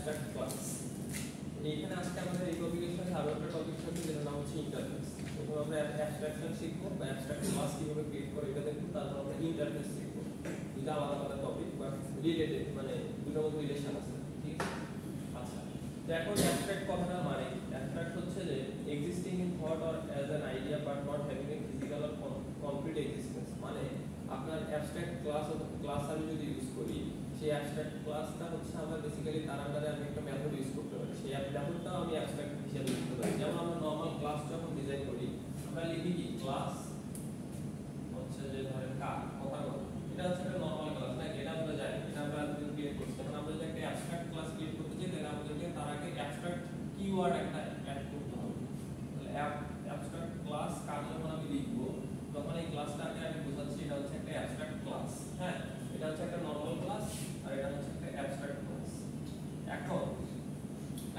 Abstract class. এইখানে আজকে আমাদের এই টপিকের সাথে আরো একটা টপিক থাকবে যেটার নাম হচ্ছে ইন্টারফেস। প্রথমে আমরা অ্যাবস্ট্রাকশন শিখবো বা অ্যাবস্ট্রাক্ট ক্লাস কিভাবে ক্রিয়েট করে এটা দেখবো, তারপর আমরা ইন্টারফেস শিখবো। দুটো আলাদা আলাদা টপিক বা রিলেটেড, মানে দুটোর মধ্যে রিলেশন আছে, ঠিক আছে? আচ্ছা, তো এখন অ্যাবস্ট্রাক্ট কথাটা মানে অ্যাবস্ট্রাক্ট হচ্ছে যে existing in thought or as an idea but not having a physical or concrete existence. মানে আপনার অ্যাবস্ট্রাক্ট ক্লাস আমি যদি ইউজ করি, সেই অ্যাবস্ট্রাক্ট ক্লাসটা হচ্ছে আমরা বেসিক্যালি তার আন্ডারে আমি একটা মেথড ইউজ করতে পারি, সেই মেথডটাও আমি অ্যাবস্ট্রাক্ট হিসেবে লিখতে পারি। যেমন আমরা নরমাল ক্লাস যখন ডিজাইন করি আমরা লিখি কি ক্লাস হচ্ছে যে ধরেন কথা এটা হচ্ছে একটা নরমাল ক্লাস, না? এটা আমরা জানি, এটা আমরা ক্রিয়েট করছি। তখন আমরা যদি একটা অ্যাবস্ট্রাক্ট ক্লাস ক্রিয়েট করতে চাই তাহলে আমাদেরকে তার আগে অ্যাবস্ট্রাক্ট কিওয়ার্ড একটা অ্যাড করতে হবে। তাহলে অ্যাবস্ট্রাক্ট ক্লাস কাজ যখন আমি লিখবো তখন এই ক্লাসটাকে আমি বোঝাচ্ছি এটা হচ্ছে একটা অ্যাবস্ট্রাক্ট ক্লাস। হ্যাঁ, এটা হচ্ছে একটা নরমাল ক্লাস আর এটা হচ্ছে একটা অ্যাবস্ট্রাক্ট ক্লাস। এখন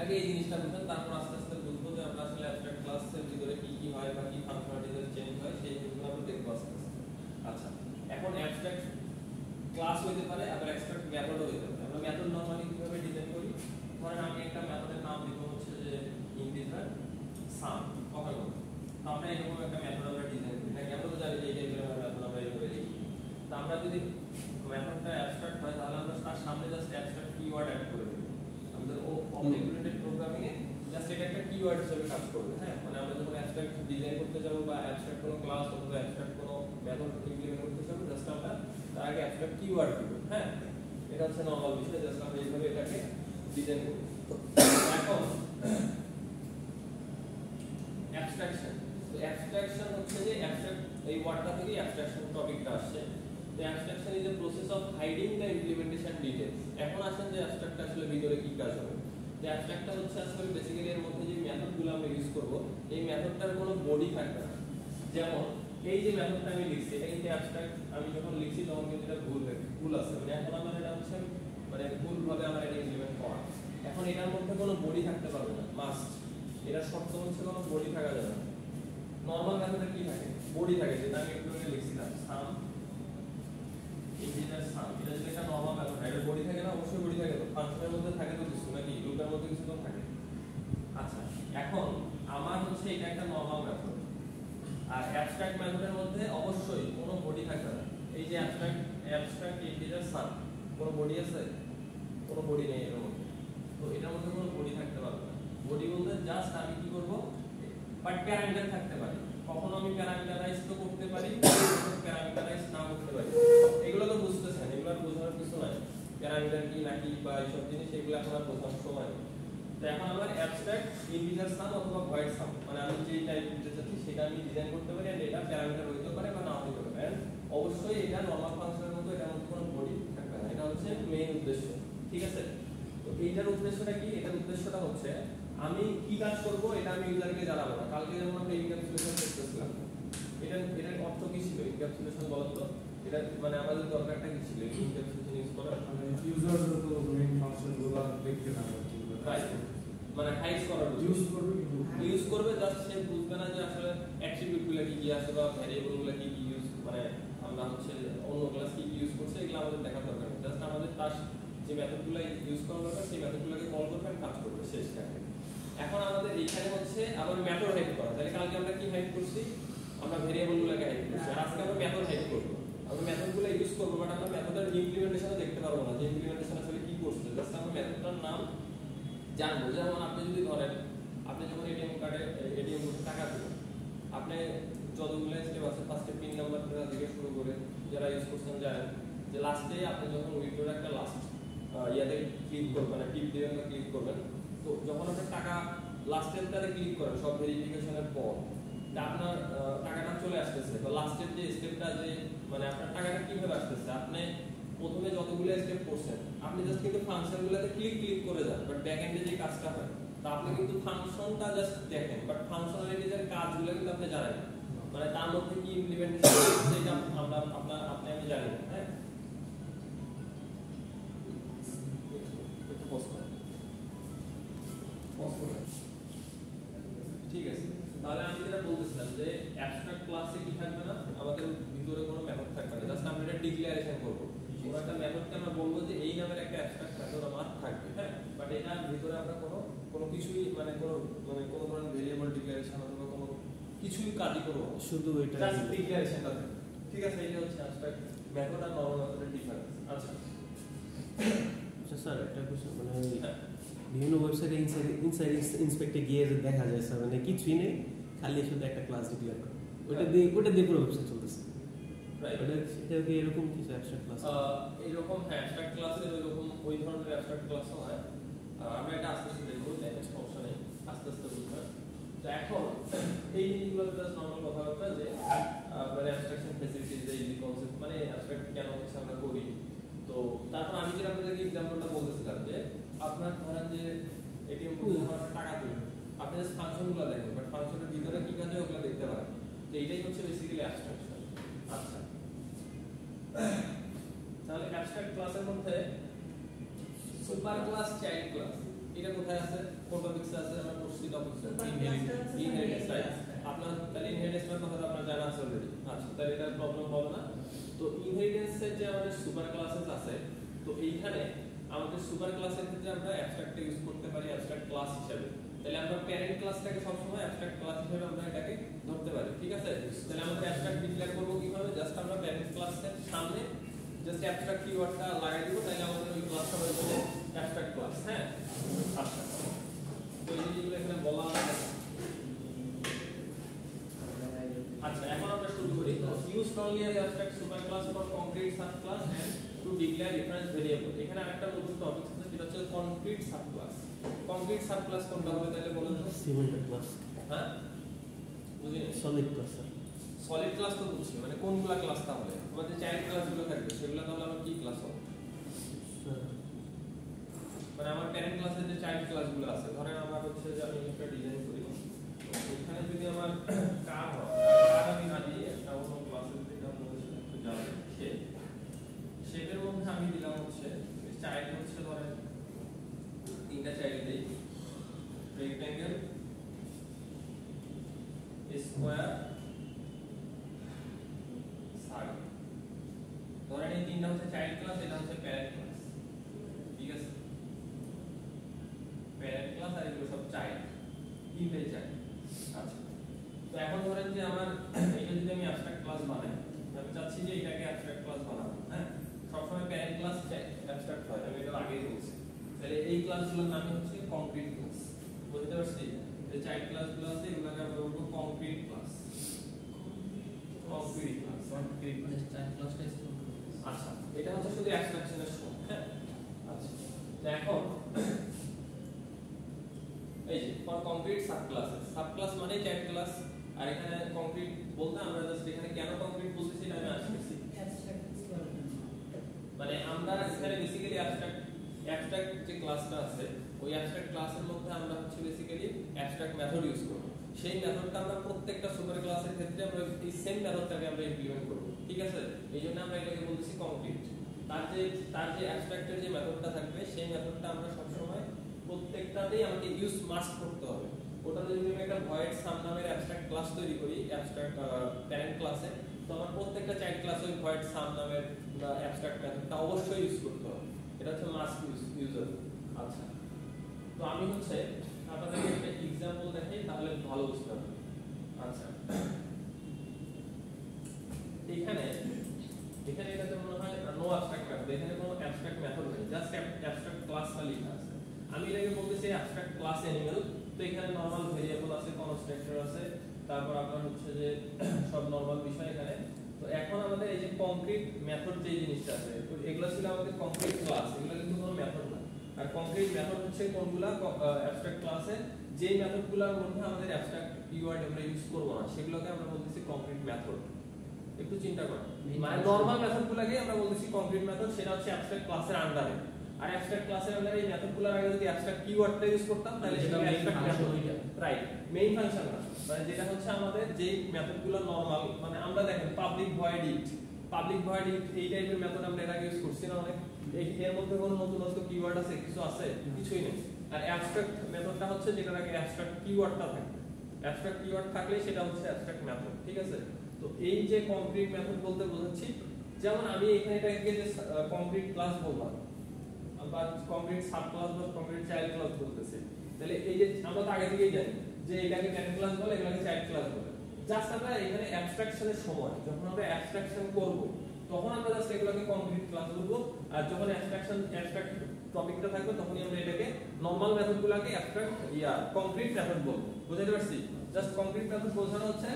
আগে এই জিনিসটা বুঝবেন, তারপর আস্তে আস্তে বুঝবো যে আমরা আসলে অ্যাবস্ট্রাক্ট ক্লাসের ভিতরে কি কি হয় বা কি ফাংশনালিটিস চেঞ্জ হয় সেই জিনিসগুলো আমরা দেখব আস্তে আস্তে। আচ্ছা, এখন অ্যাবস্ট্রাক্ট ক্লাস হইতে পারে আবার অ্যাবস্ট্রাক্ট মেথডও হইতে পারে। আমরা মেথড নরমালি কিভাবে ডিজাইন করি, ধরেন আমি একটা মেথডের নাম দিব হচ্ছে যে ইন্টিজার সাম কথা বলবো, তো আমরা এরকম একটা মেথড আমরা ডিজাইন করি, নাকি আমরা তো জানি যে এই টাইপের মেথড আমরা এইভাবে লিখি। তো আমরা যদি মেথডটা অ্যাবস্ট্রাক্ট হয় তাহলে আমরা তার সামনে জাস্ট অ্যাবস্ট্রাক্ট কিওয়ার্ড অ্যাড করে দেব। আমাদের অবজেক্ট ওরিয়েন্টেড প্রোগ্রামিং এ জাস্ট এটা একটা কিওয়ার্ড হিসেবে কাজ করবে। হ্যাঁ, মানে আমরা যখন অ্যাবস্ট্রাক্ট ডিজাইন করতে যাব বা অ্যাবস্ট্রাক্ট কোনো ক্লাস অথবা অ্যাবস্ট্রাক্ট কোনো মেথড ইমপ্লিমেন্ট করতে যাব, জাস্ট আমরা তার আগে অ্যাবস্ট্রাক্ট কিওয়ার্ড দিব। হ্যাঁ, এটা হচ্ছে নরমাল বিষয়, জাস্ট আমরা এইভাবে এটাকে ডিজাইন করি। এখন অ্যাবস্ট্রাকশন, তো অ্যাবস্ট্রাকশন হচ্ছে যে অ্যাবস্ট্রাক্ট এই ওয়ার্ডটা থেকে অ্যাবস্ট্রাকশন টপিকটা আসছে। The abstraction is a process of hiding the implementation details. এখন আসেন যে অ্যাবস্ট্রাক্ট আসলে ভিতরে কি কাজ হবে। যে অ্যাবস্ট্রাক্টটা হচ্ছে আসলে বেসিক্যালি এর মধ্যে যে মেথডগুলো আমরা ইউজ করব এই মেথডটার কোনো বডি থাকবে না। যেমন এই যে মেথডটা আমি লিখছি এটা কিন্তু অ্যাবস্ট্রাক্ট, আমি যখন লিখছি তখন কিন্তু এটা ভুল আছে, মানে এখন আমার এটা হচ্ছে মানে ভুলভাবে আমার এটা ইমপ্লিমেন্ট করা। এখন এটার মধ্যে কোনো বডি থাকতে পারবে না, মাস্ট। এটা শর্ত হচ্ছে কোনো বডি থাকা যাবে না। নরমাল মেথডে কি থাকে, বডি থাকে, যেটা আমি একটু আগে লিখছিলাম সাম ইন্টিজার সাম। এটা যদি একটা নরমাল মেথড হয় এটা বডি থাকে না? অবশ্যই বডি থাকে। তো ফাংশনের মধ্যে থাকে তো কিছু, নাকি লুপের মধ্যে কিছু তো থাকে। আচ্ছা, এখন আমার হচ্ছে এটা একটা নরমাল মেথড আর অ্যাবস্ট্রাক্ট মেথডের মধ্যে অবশ্যই কোনো বডি থাকবে না। এই যে অ্যাবস্ট্রাক্ট ইন্টিজার সাম, কোনো বডি আছে? কোনো বডি নেই এর মধ্যে। তো এটার মধ্যে কোনো বডি থাকতে পারবে না। বডি বলতে জাস্ট আমি কি করব, বাট প্যারামিটার থাকতে পারে। কখনো আমি প্যারামিটারাইজ তো করতে পারি, প্যারামিটারাইজ না করতে পারি। এগুলো তো বুঝতেছেন, এগুলো বোঝানোর কিছু নাই। প্যারামিটার কি নাকি বা এইসব জিনিস এগুলো এখন আর বোঝানোর সময় নেই। তো এখন আমার অ্যাবস্ট্রাক্ট ইন্টিজার সাম অথবা ভয়েড সাম, মানে আমি যেই টাইপ দিতে চাচ্ছি সেটা আমি ডিজাইন করতে পারি। আর এটা প্যারামিটার হইতে পারে বা নাও হইতে পারে। এন্ড অবশ্যই এটা নরমাল ফাংশনের মতো এটার মধ্যে কোনো বডি থাকবে না। এটা হচ্ছে মেইন উদ্দেশ্য, ঠিক আছে? তো এইটার উদ্দেশ্যটা কি? এটার উদ্দেশ্যটা হচ্ছে আমি কি কাজ করব এটা আমি ইউজারকে জানাবো না। কালকে যেমন আমরা এনক্যাপসুলেশন করতেছিলাম, এটার অর্থ কি ছিল? এনক্যাপসুলেশন বলতো এটা মানে আমাদের দরকারটা কি ছিল এনক্যাপসুলেশন ইউজ করার? মানে ইউজার তো মেইন ফাংশনগুলো দেখতে না পারে, রাইট, মানে হাইড করার ইউজ করবে, জাস্ট সে বুঝবে না যে আসলে অ্যাট্রিবিউটগুলো কি কি আছে বা ভ্যারিয়েবলগুলো কি কি ইউজ, মানে আমরা হচ্ছে অন্য ক্লাস কি কি ইউজ করছে এগুলো আমাদের দেখার দরকার নেই। জাস্ট আমাদের তার যে মেথডগুলো ইউজ করা দরকার সেই মেথডগুলোকে কল করবেন, কাজ করবে, শেষ কাজ। এখন আমাদের এইখানে হচ্ছে আবার মেথড হাইড করা। তাহলে কালকে আমরা কি হাইড করছি? আমরা ভেরিয়েবলগুলোকে হাইড করছি। আর আজকে আমরা মেথড হাইড করব। আমরা মেথডগুলো ইউজ করব, বাট আমরা মেথডের ইমপ্লিমেন্টেশনও দেখতে পারবো না যে ইমপ্লিমেন্টেশন আসলে কি করছে। জাস্ট আমরা মেথডটার নাম জানবো। যেমন আপনি যদি ধরেন আপনি যখন এটিএম কার্ডে টাকা দেবেন, আপনি যতগুলো স্টেপ আছে ফার্স্টে পিন নাম্বার থেকে শুরু করে যারা ইউজ করছেন জানেন যে লাস্টে আপনি যখন উইথড্রোর একটা লাস্ট ইয়াতে ক্লিক করবেন, মানে টিপ দিবেন বা ক্লিক করবেন, তো যখন আপনি টাকা লাস্টেরটাতে ক্লিক করেন সব ভেরিফিকেশনের পর আপনার টাকাটা চলে আসতেছে, তো লাস্টের যে স্টেপটা যে মানে আপনার টাকাটা কিভাবে আসতেছে, আপনি প্রথমে যতগুলো স্টেপ করছেন আপনি জাস্ট কিন্তু ফাংশনগুলোতে ক্লিক করে যান, বাট ব্যাক এন্ডে যে কাজটা হয় তা আপনি কিন্তু ফাংশনটা জাস্ট দেখেন, বাট ফাংশনালিটিজের কাজগুলো কিন্তু আপনি জানেন না, মানে তার মধ্যে কি ইমপ্লিমেন্টেশন হচ্ছে এটা আপনি আমি জানি না। হ্যাঁ, ঠিক আছে। তাহলে আমি যেটা বলতেছিলাম যে অ্যাবস্ট্রাক্ট ক্লাসে কি থাকবে না, আমাদের ভিতরে কোনো মেথড থাকবে না, জাস্ট আমরা এটা ডিক্লারেশন করব। কোনো একটা মেথডকে আমরা বলবো যে এই নামের একটা অ্যাবস্ট্রাক্ট মেথড আমার থাকবে। হ্যাঁ, বাট এটার ভিতরে আমরা কোনো কিছুই মানে কোনো ধরনের ভেরিয়েবল ডিক্লারেশন অথবা কোনো কিছুই কাজই করব না, শুধু এটা জাস্ট ডিক্লারেশনটা থাকে। ঠিক আছে, এটা হচ্ছে অ্যাবস্ট্রাক্ট মেথড আর নরমাল মেথডের ডিফারেন্স। আচ্ছা আচ্ছা স্যার একটা কোশ্চেন মানে বিভিন্ন ওয়েবসাইটে ইনসাইড ইন্সপেক্টে গিয়ে যে দেখা যায় স্যার মানে কিছুই নেই, খালি শুধু একটা ক্লাস ডিক্লেয়ার করে ওটা দিয়ে পুরো ওয়েবসাইট চলতেছে। রাইট, সেটা কি এরকম কিছু অ্যাবস্ট্রাক্ট ক্লাস? এইরকম হ্যাঁ, অ্যাবস্ট্রাক্ট ক্লাসে ওই ধরনের অ্যাবস্ট্রাক্ট ক্লাসও হয়। আমরা এটা আস্তে আস্তে দেখবো, সমস্যা নেই, আস্তে আস্তে বুঝবেন। তো এখন এই জিনিসগুলো জাস্ট নর্মাল কথাবার্তা যে মানে অ্যাবস্ট্রাকশন ফ্যাসিলিটিজ যে ইজি কনসেপ্ট মানে অ্যাবস্ট্রাক্ট কেন হচ্ছে আমরা করি। তো তারপর আমি যেটা আপনাদেরকে এক্সাম্পলটা বলতেছিলাম যে আপনার ধরেন যে এটিএম থেকে আমরা টাকা তুলি, আপনি জাস্ট ফাংশনগুলো দেখেন, বাট ফাংশনের ভিতরে কি কাজ হয় ওগুলো দেখতে পারেন। তো এইটাই হচ্ছে বেসিক্যালি অ্যাবস্ট্রাকশন। আচ্ছা, তাহলে অ্যাবস্ট্রাক্ট ক্লাসের মধ্যে সুপার ক্লাস, চাইল্ড ক্লাস, এটা কোথায় আছে? কোন টপিকসে আছে? আমরা পড়ছি টপিকসে ইনহেরিটেন্স, রাইট? আপনার তাহলে ইনহেরিটেন্সের কথা আপনারা জানা আছে অলরেডি। আচ্ছা, তাহলে এটা প্রবলেম হবে না। তো ইনহেরিটেন্সের যে আমাদের সুপার ক্লাসেস আছে, তো এইখানে আমাদের সুপার ক্লাসের ক্ষেত্রে আমরা অ্যাবস্ট্রাক্ট ইউজ করতে পারি অ্যাবস্ট্রাক্ট ক্লাস হিসেবে। তাহলে আমরা প্যারেন্ট ক্লাসটাকে সবসময় অ্যাবস্ট্রাক্ট ক্লাস হিসেবে আমরা এটাকে ধরতে পারি। ঠিক আছে, তাহলে আমরা অ্যাবস্ট্রাক্ট ডিক্লেয়ার করব কিভাবে? জাস্ট আমরা প্যারেন্ট ক্লাসের সামনে জাস্ট অ্যাবস্ট্রাক্ট কিওয়ার্ডটা লাগাই দিব, তাহলে আমাদের ওই ক্লাসটা হয়ে যাবে অ্যাবস্ট্রাক্ট ক্লাস। হ্যাঁ, আচ্ছা, তো এই জিনিসগুলো এখানে বলা আছে। আচ্ছা, এখন আমরা শুরু করি। Use only as abstract super class for concrete sub class and to declare reference variable. এখানে আরেকটা নতুন টপিক আছে যেটা হচ্ছে concrete sub class. Concrete sub class কোনটা হবে তাহলে বলেন তো? Cemented class. হ্যাঁ, বুঝিনি। Solid class sir. Solid class তো বুঝছি, মানে কোনগুলা ক্লাস তাহলে? আমাদের চাইল্ড ক্লাসগুলো থাকবে, সেগুলো তাহলে আমার কি ক্লাস হবে? মানে আমার প্যারেন্ট ক্লাসের যে চাইল্ড ক্লাসগুলো আছে, ধরেন আমার হচ্ছে যে আমি একটা ডিজাইন করি, এখানে যদি আমার কার হয়, কার আমি না দিয়ে একটা অন্য ক্লাসের দিকে আপনাদের সাথে একটু যাবে, শেপের মধ্যে আমি দিলাম হচ্ছে চাইল্ড হচ্ছে ধরেন তিনটা চাইল্ড দেই, রেক্ট্যাঙ্গেল, স্কোয়ার, সার্কেল। ধরেন এই তিনটা হচ্ছে চাইল্ড ক্লাস, এটা হচ্ছে প্যারেন্ট ক্লাস। ঠিক আছে, প্যারেন্ট ক্লাস আর এগুলো সব চাইল্ড, তিনটাই চাইল্ড। আচ্ছা, তো এখন ধরেন যে আমার এটা যদি আমি অ্যাবস্ট্রাক্ট ক্লাস বানাই, আমি চাচ্ছি যে এটাকে অ্যাবস্ট্রাক্ট ক্লাস বানাবো। হ্যাঁ, সবসময় প্যারেন্ট ক্লাস অ্যাবস্ট্রাক্ট হয়, আমি এটা আগেই বলছি। তাহলে এই ক্লাসগুলোর নাম হচ্ছে কংক্রিট ক্লাস। বুঝতে পারছি? এই চাইল্ড ক্লাসগুলো আছে, এগুলোকে আমরা বলবো concrete class. Concrete class, concrete class child ক্লাসটা। আচ্ছা, এটা হচ্ছে শুধু অ্যাবস্ট্রাকশনের সময়। হ্যাঁ, আচ্ছা, তো এখন এই যে for concrete sub classes, sub class মানে চাইল্ড ক্লাস। আর এখানে কংক্রিট বলতে আমরা জাস্ট এখানে কেন কংক্রিট বলতেছি এটা আমি আসতেছি। মানে আমরা এখানে বেসিক্যালি অ্যাবস্ট্রাক্ট যে ক্লাসটা আছে, ওই অ্যাবস্ট্রাক্ট ক্লাসের মধ্যে আমরা হচ্ছে বেসিক্যালি অ্যাবস্ট্রাক্ট মেথড ইউজ করব। সেই মেথডটা আমরা প্রত্যেকটা সুপার ক্লাসের ক্ষেত্রে আমরা এই সেম মেথডটাকে আমরা ইমপ্লিমেন্ট করব। ঠিক আছে, এইজন্য আমরা এটাকে বলতেছি কংক্রিট। তার যে অ্যাবস্ট্রাক্টের যে মেথডটা থাকবে, সেই মেথডটা আমরা সবসময় প্রত্যেকটাতেই আমাকে ইউজ মাস্ট করতে হবে। ওটাতে যদি আমি একটা ভয়েড সাম নামের অ্যাবস্ট্রাক্ট ক্লাস তৈরি করি অ্যাবস্ট্রাক্ট প্যারেন্ট ক্লাসে, তো আমার প্রত্যেকটা চাইল্ড ক্লাসে ওই ভয়েড সাম নামের অ্যাবস্ট্রাক্ট মেথডটা অবশ্যই ইউজ করতে হবে। এটা হচ্ছে মাস্ট ইউজার। আচ্ছা, তো আমি হচ্ছে আপনাদেরকে একটা এক্সাম্পল দেখাই, তাহলে ভালো বুঝতে পারবেন। আচ্ছা, এখানে এটাতে মনে হয় নো অ্যাবস্ট্রাক্ট মেথড, এখানে কোনো অ্যাবস্ট্রাক্ট মেথড নেই, জাস্ট অ্যাবস্ট্রাক্ট ক্লাসটা লেখা আছে। আমি এটাকে বলতেছি অ্যাবস্ট্রাক্ট ক্লাস অ্যানিমেল। তো এখানে নরমাল ভেরিয়েবল আছে, কনস্ট্রাক্টর আছে, তারপর আপনার হচ্ছে যে সব নরমাল বিষয় এখানে। তো এখন আমাদের এই যে কংক্রিট মেথড যে জিনিসটা আছে, তো এগুলো ছিল আমাদের কংক্রিট ক্লাস, এগুলো কিন্তু কোনো মেথড না। আর কংক্রিট মেথড হচ্ছে কোনগুলা? অ্যাবস্ট্রাক্ট ক্লাসে যে মেথডগুলোর মধ্যে আমাদের অ্যাবস্ট্রাক্ট কিওয়ার্ড আমরা ইউজ করব না, সেগুলোকে আমরা বলতেছি কংক্রিট মেথড। একটু চিন্তা করুন, মানে নরমাল মেথডগুলোকে আমরা বলতেছি কংক্রিট মেথড, সেটা হচ্ছে অ্যাবস্ট্রাক্ট ক্লাসের আন্ডারে। আর অ্যাবস্ট্রাক্ট ক্লাসের আন্ডারে এই মেথডগুলোর আগে যদি অ্যাবস্ট্রাক্ট কিওয়ার্ডটা ইউজ করতাম, তাহলে সেটা অ্যাবস্ট্রাক্ট মেথড হয়ে যাবে। রাইট, মেইন ফাংশন না, মানে যেটা হচ্ছে আমাদের যে মেথডগুলো নরমাল, মানে আমরা দেখেন পাবলিক ভয়েড ইট এই টাইপের মেথড আমরা এর আগে ইউজ করছি না অনেক। এর মধ্যে কোনো নতুনত্ব কিওয়ার্ড আছে? কিছু আছে? কিছুই নেই। আর অ্যাবস্ট্রাক্ট মেথডটা হচ্ছে যেটার আগে অ্যাবস্ট্রাক্ট কিওয়ার্ডটা থাকে, অ্যাবস্ট্রাক্ট কিওয়ার্ড থাকলে সেটা হচ্ছে অ্যাবস্ট্রাক্ট মেথড। ঠিক আছে, তো এই যে কংক্রিট মেথড বলতে বোঝাচ্ছি, যেমন আমি এখানে এটাকে যে কংক্রিট ক্লাস বললাম, বা কংক্রিট সাব ক্লাস বা কংক্রিট চাইল্ড ক্লাস বলতেছে। তাহলে এই যে আমরা তো আগে থেকেই জানি যে এটাকে প্যারেন্ট ক্লাস বলে, এগুলোকে চাইল্ড ক্লাস বলে। জাস্ট আমরা এখানে অ্যাবস্ট্রাকশনের সময় যখন আমরা অ্যাবস্ট্রাকশন করব তখন আমরা জাস্ট এগুলোকে কংক্রিট ক্লাস বলবো, আর যখন অ্যাবস্ট্রাক্ট টপিকটা থাকবে তখনই আমরা এটাকে নরমাল মেথডগুলোকে অ্যাবস্ট্রাক্ট কংক্রিট মেথড বলবো। বুঝতে পারছি? জাস্ট কংক্রিট মেথড বোঝানো হচ্ছে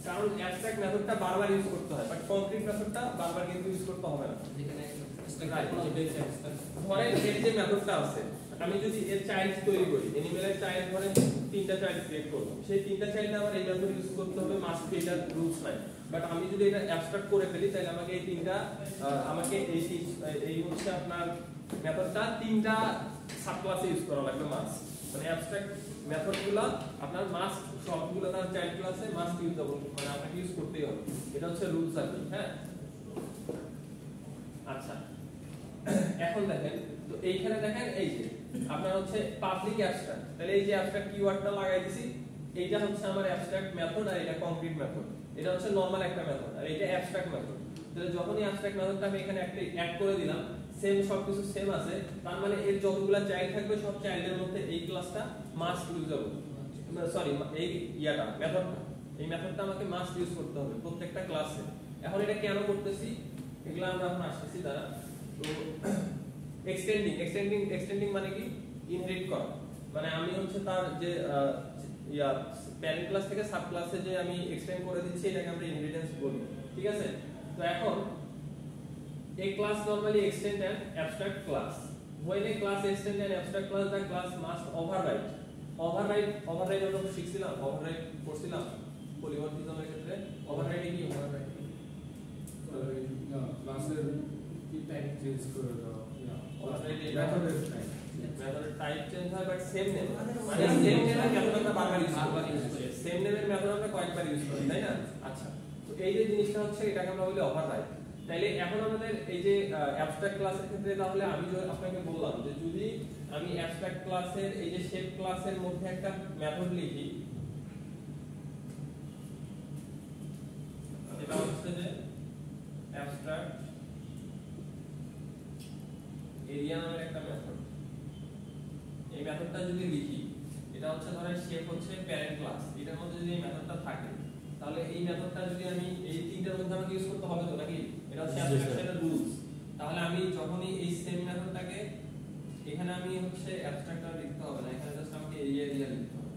কারণ অ্যাবস্ট্রাক্ট মেথডটা বারবার ইউজ করতে হয়, বাট কংক্রিট মেথডটা বারবার কিন্তু ইউজ করতে হবে না। যেখানে ধরেন এর যে মেথডটা আছে, আমি যদি এর চাইল্ড তৈরি করি, অ্যানিমেলের চাইল্ড ধরেন তিনটা চাইল্ড ক্রিয়েট করব, সেই তিনটা চাইল্ডে আমার এই মেথড ইউজ করতে হবে, মাস্ট বি, এটার রুলস নাই। বাট আমি যদি এটা অ্যাবস্ট্রাক্ট করে ফেলি তাহলে আমাকে এই তিনটা এই হচ্ছে আপনার মেথডটা তিনটা সাব ক্লাসে ইউজ করা লাগবে মাস্ট, মানে অ্যাবস্ট্রাক্ট মেথডগুলো আপনার মাস্ট সবগুলো তার চাইল্ড ক্লাসে মাস্ট ইউজেবল, মানে আপনাকে ইউজ করতেই হবে। এটা হচ্ছে রুলস আর কি। হ্যাঁ, আচ্ছা এখন দেখেন তো এইখানে দেখেন এই যে আপনার হচ্ছে পাবলিক অ্যাবস্ট্রাক্ট, তাহলে এই যে অ্যাবস্ট্রাক্ট কিওয়ার্ডটা লাগাই দিছি, এইটা হচ্ছে আমার অ্যাবস্ট্রাক্ট মেথড আর এটা কংক্রিট মেথড। এটা হচ্ছে নরমাল একটা মেথড আর এটা অ্যাবস্ট্রাক্ট মেথড। তাহলে যখনই অ্যাবস্ট্রাক্ট মেথডটা আমি এখানে একটা অ্যাড করে দিলাম, সেম সবকিছু সেম আছে, তার মানে এর যতগুলো চাইল্ড থাকবে সব চাইল্ডের মধ্যে এই ক্লাসটা মাস্ট ইউজেবল, সরি এই মেথডটা, এই মেথডটা আমাকে মাস্ট ইউজ করতে হবে প্রত্যেকটা ক্লাসে। এখন এটা কেন করতেছি এগুলা আমরা এখন আসতেছি দ্বারা। তো এক্সটেন্ডিং মানে কি? ইনহেরিট করা, মানে আমি হচ্ছে তার যে প্যারেন্ট ক্লাস থেকে সাব ক্লাসে যে আমি এক্সটেন্ড করে দিচ্ছি এটাকে আমরা ইনহেরিটেন্স বলি। ঠিক আছে? তো এখন a class normally extend an abstract class. When a class extend an abstract class, the class must override আমরা শিখছিলাম, override করছিলাম পরিবর্তিতমের ক্ষেত্রে। override কি? ক্লাসের কি টাইপ চেঞ্জ করে দাও, override মেথডের টাইপ টাইপ চেঞ্জ হয়, বাট সেম নেম, মানে সেম নেমের মেথড আমরা বারবার ইউজ করি, সেম নেমের মেথড আমরা কয়েকবার ইউজ করি, তাই না? আচ্ছা, তো এই যে জিনিসটা হচ্ছে এটাকে আমরা বলি ওভাররাইড। তাইলে এখন আমাদের এই যে অ্যাবস্ট্রাক্ট ক্লাসের ক্ষেত্রে, তাহলে আমি আপনাকে বললাম যে যদি আমি অ্যাবস্ট্রাক্ট ক্লাসের এই যে শেপ ক্লাসের মধ্যে একটা মেথড লিখি, এটা হচ্ছে যে অ্যাবস্ট্রাক্ট এরিয়া নামের একটা মেথড। এই মেথডটা যদি লিখি, এটা হচ্ছে ধরেন শেপ হচ্ছে প্যারেন্ট ক্লাস, এটার মধ্যে যদি এই মেথডটা থাকে তাহলে এই মেথডটা যদি আমি এই তিনটার মধ্যে আমাকে ইউজ করতে হবে তো নাকি? এটা হচ্ছে অ্যাবস্ট্রাকশনের রুলস। তাহলে আমি যখনই এই সেম মেথডটাকে এখানে আমি হচ্ছে অ্যাবস্ট্রাক্টর লিখতে হবে না, এখানে জাস্ট আমাকে এরিয়া লিখতে হবে।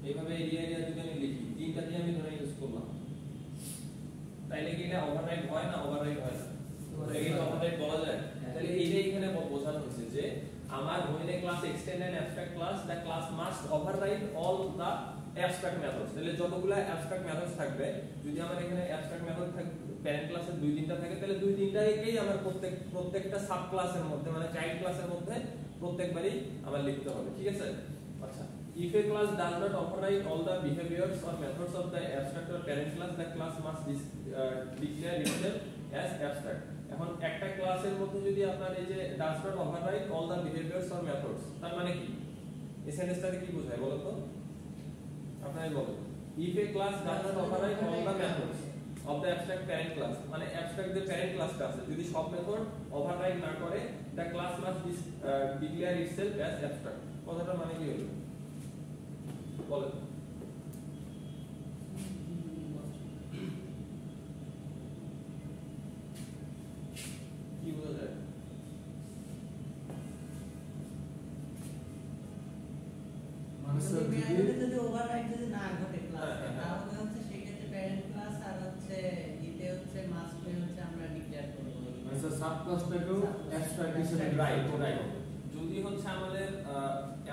এইভাবে এরিয়া যদি আমি লিখি, তিনটা দিয়ে আমি ধরে ইউজ করলাম, তাইলে কি এটা ওভাররাইড হয় না? ওভাররাইড হয় না, এটা ওভাররাইড বলা যায়। তাহলে এইটা এখানে বোঝানো হচ্ছে যে আমার when a class extend an abstract class, the class must override all the abstract methods. তাহলে যতগুলা abstract methods থাকবে, যদি আমার এখানে abstract method থাকে প্যারেন্ট ক্লাসের দুই তিনটা থাকে, তাহলে দুই তিনটাকেই আমার প্রত্যেকটা সাব ক্লাসের মধ্যে, মানে চাইল্ড ক্লাসের মধ্যে প্রত্যেকবারই আমার লিখতে হবে। ঠিক আছে? আচ্ছা, if a class does not override all the behaviors or methods of the abstract or parent class, the class must declare itself as abstract. এখন একটা ক্লাসের মধ্যে যদি আপনার এই যে does not override all the behaviors or methods, তার মানে কি? এই সেন্টেন্সটাতে কি বোঝায় বলো তো? আপনারাই বলেন। if a class does not override all the methods of the abstract parent class, মানে abstract যে parent ক্লাসটা আছে যদি সব মেথড ওভাররাইড না করে, the class must declare itself as abstract. কথাটার মানে কি হলো বলেন? কি বোঝা যায়? যদি ওভাররাইড যদি না ঘটে ক্লাসে, তাহলে হচ্ছে সেক্ষেত্রে প্যারেন্ট ক্লাস আর হচ্ছে ইতে হচ্ছে মাস্ট হচ্ছে আমরা ডিক্লেয়ার করব, মানে সাব ক্লাসটাকেও অ্যাবস্ট্রাক্ট হিসেবে রাইট। যদি হচ্ছে আমাদের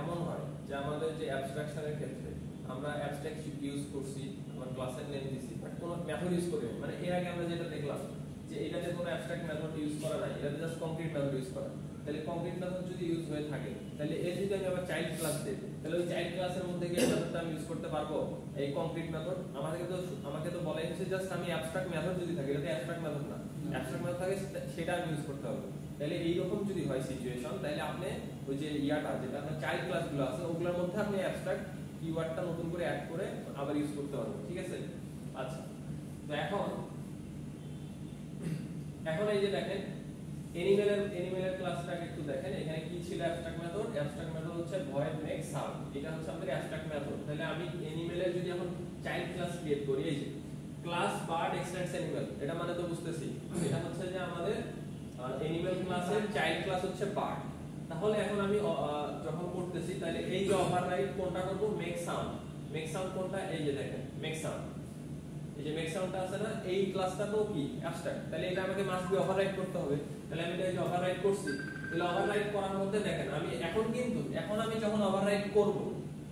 এমন হয় যে আমাদের যে অ্যাবস্ট্রাকশনের ক্ষেত্রে আমরা অ্যাবস্ট্রাক্ট ইউজ করছি, আমরা ক্লাসের নেম দিছি, বাট কোনো মেথড ইউজ করি, মানে এর আগে আমরা যেটা দেখলাম যে এটাতে কোনো অ্যাবস্ট্রাক্ট মেথড ইউজ করা নাই, এটাতে জাস্ট কংক্রিট মেথড ইউজ করা। তাহলে কংক্রিট মেথড যদি ইউজ হয়ে থাকে, তাহলে এর যদি আমি আবার চাইল্ড ক্লাস দিই, তাহলে ওই চাইল্ড ক্লাসের মধ্যে গিয়ে মেথডটা আমি ইউজ করতে পারবো এই কংক্রিট মেথড। আমাকে তো বলাই হচ্ছে জাস্ট আমি অ্যাবস্ট্রাক্ট মেথড যদি থাকে, এটা অ্যাবস্ট্রাক্ট মেথড না, অ্যাবস্ট্রাক্ট মেথড থাকে সেটা আমি ইউজ করতে হবে। তাহলে এইরকম যদি হয় সিচুয়েশন, তাহলে আপনি ওই যে যেটা আপনার চাইল্ড ক্লাসগুলো আছে ওগুলোর মধ্যে আপনি অ্যাবস্ট্রাক্ট কিওয়ার্ডটা নতুন করে অ্যাড করে আবার ইউজ করতে পারবেন। ঠিক আছে? আচ্ছা, তো এখন এই যে দেখেন এনিমেলের ক্লাসটাকে একটু দেখেন, এখানে কি ছিল অ্যাবস্ট্রাক্ট মেথড? অ্যাবস্ট্রাক্ট মেথড হচ্ছে ভয়েড মেক সাউন্ড, এটা হচ্ছে আমাদের অ্যাবস্ট্রাক্ট মেথড। তাহলে আমি এনিমেলের যদি এখন চাইল্ড ক্লাস ক্রিয়েট করি, এই যে ক্লাস বার্ড এক্সটেন্ডস এনিমেল, এটা মানে তো বুঝতেছি এটা হচ্ছে যে আমাদের এনিমেল ক্লাসের চাইল্ড ক্লাস হচ্ছে বার্ড। তাহলে এখন আমি যখন করতেছি তাহলে এই যে ওভাররাইড কোনটা করব? Make sound. মেক সাউন্ড কোনটা? এই যে দেখেন মেক সাউন্ড, এই যে মেক সাউন্ডটা আছে না, এই ক্লাসটা তো কি অ্যাবস্ট্রাক্ট, তাহলে এটা আমাকে মাস্ট বি ওভাররাইড করতে হবে। তাহলে আমি এটা ওভাররাইড করছি, তাহলে ওভাররাইড করার মধ্যে দেখেন আমি এখন আমি যখন ওভাররাইড করব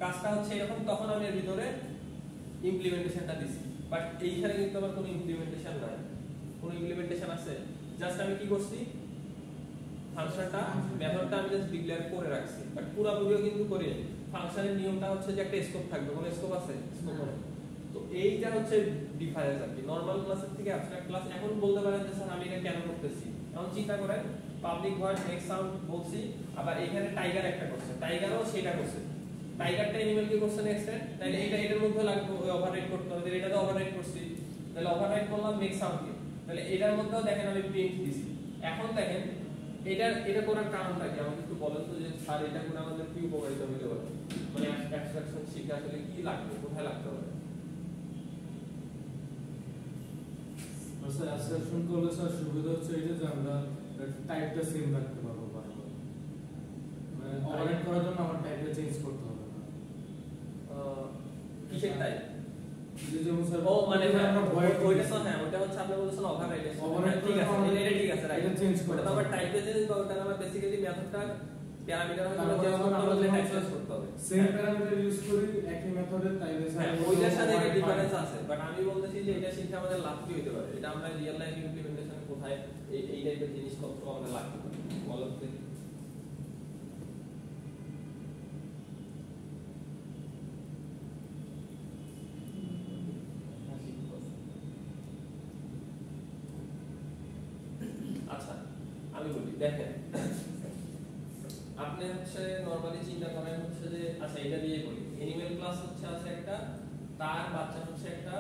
কাজটা হচ্ছে এরকম, তখন আমি এর ভিতরে ইমপ্লিমেন্টেশনটা দিছি, বাট এইখানে কিন্তু আমার কোনো ইমপ্লিমেন্টেশন নাই। কোনো ইমপ্লিমেন্টেশন আছে? জাস্ট আমি কি করছি, ফাংশনটা মেথডটা আমি জাস্ট ডিক্লেয়ার করে রাখছি, বাট পুরোপুরিও কিন্তু করি। ফাংশনের নিয়মটা হচ্ছে যে একটা স্কোপ থাকবে, কোনো স্কোপ আছে? স্কোপ নেই। তো এইটা হচ্ছে ডিফারেন্স আর কি নরমাল ক্লাসের থেকে অ্যাবস্ট্রাক্ট ক্লাস। এখন বলতে পারেন যে স্যার আমি এটা কেন করতেছি, এখন চিন্তা করেন পাবলিক ভয়েড মেক সাউন্ড বলছি, আবার এখানে টাইগার একটা করছে, টাইগারও সেটা করছে, টাইগারটা এনিমেল কি করছে এক্সটেন্ড, তাহলে এটা এটার মধ্যে লাগবে ওভাররাইড করতে হবে, এটা তো ওভাররাইড করছি, তাহলে ওভাররাইড করলাম মেক সাউন্ড কে, তাহলে এটার মধ্যেও দেখেন আমি প্রিন্ট দিছি। এখন দেখেন এটা করার কারণটা কি আমাকে একটু বলেন তো, যে স্যার এটা করে আমাদের কি উপকারিতা হতে পারে, মানে অ্যাবস্ট্রাকশন শিখে আসলে কি লাগবে, কোথায় লাগতে হবে? স্যার অ্যাবস্ট্রাকশন করলে স্যার সুবিধা হচ্ছে এটা যে আমরা টাইপটা সেম রাখতে পারবো বারবার, মানে ওভাররাইড করার জন্য আমার টাইপটা চেঞ্জ করতে হবে না। কিসের টাইপ? যেমন স্যার ও মানে আমরা ভয়েড ওইটা তো হ্যাঁ, ওটা হচ্ছে আপনি বলছেন ওভাররাইড, ঠিক আছে, এটা ঠিক আছে, রাইট, এটা চেঞ্জ ওটা তো আবার টাইপে চেঞ্জ করতে হবে, আমরা বেসিক্যালি মেথডটা প্যারামিটার হলো চেঞ্জ করতে হবে, টাইপ চেঞ্জ করতে হবে, সেম প্যারামিটার ইউজ করি একই মেথডে, তাইলে হ্যাঁ ওইটার সাথে একটা ডিফারেন্স আছে, বাট আমি বলতেছি যে এটা শিখে আমাদের লাভ কি হতে পারে, এটা আমরা রিয়েল লাইফ ইমপ্লিমেন্টেশনে কোথায় এই টাইপের জিনিসপত্র আমাদের লাগতে পারে বলতে পারি। আচ্ছা আমি বলি দেখেন, আপনি হচ্ছে নরমালি চিন্তা করেন হচ্ছে যে আচ্ছা এটা দিয়ে বলি এনিমেল ক্লাস হচ্ছে আছে একটা, তার বাচ্চা হচ্ছে একটা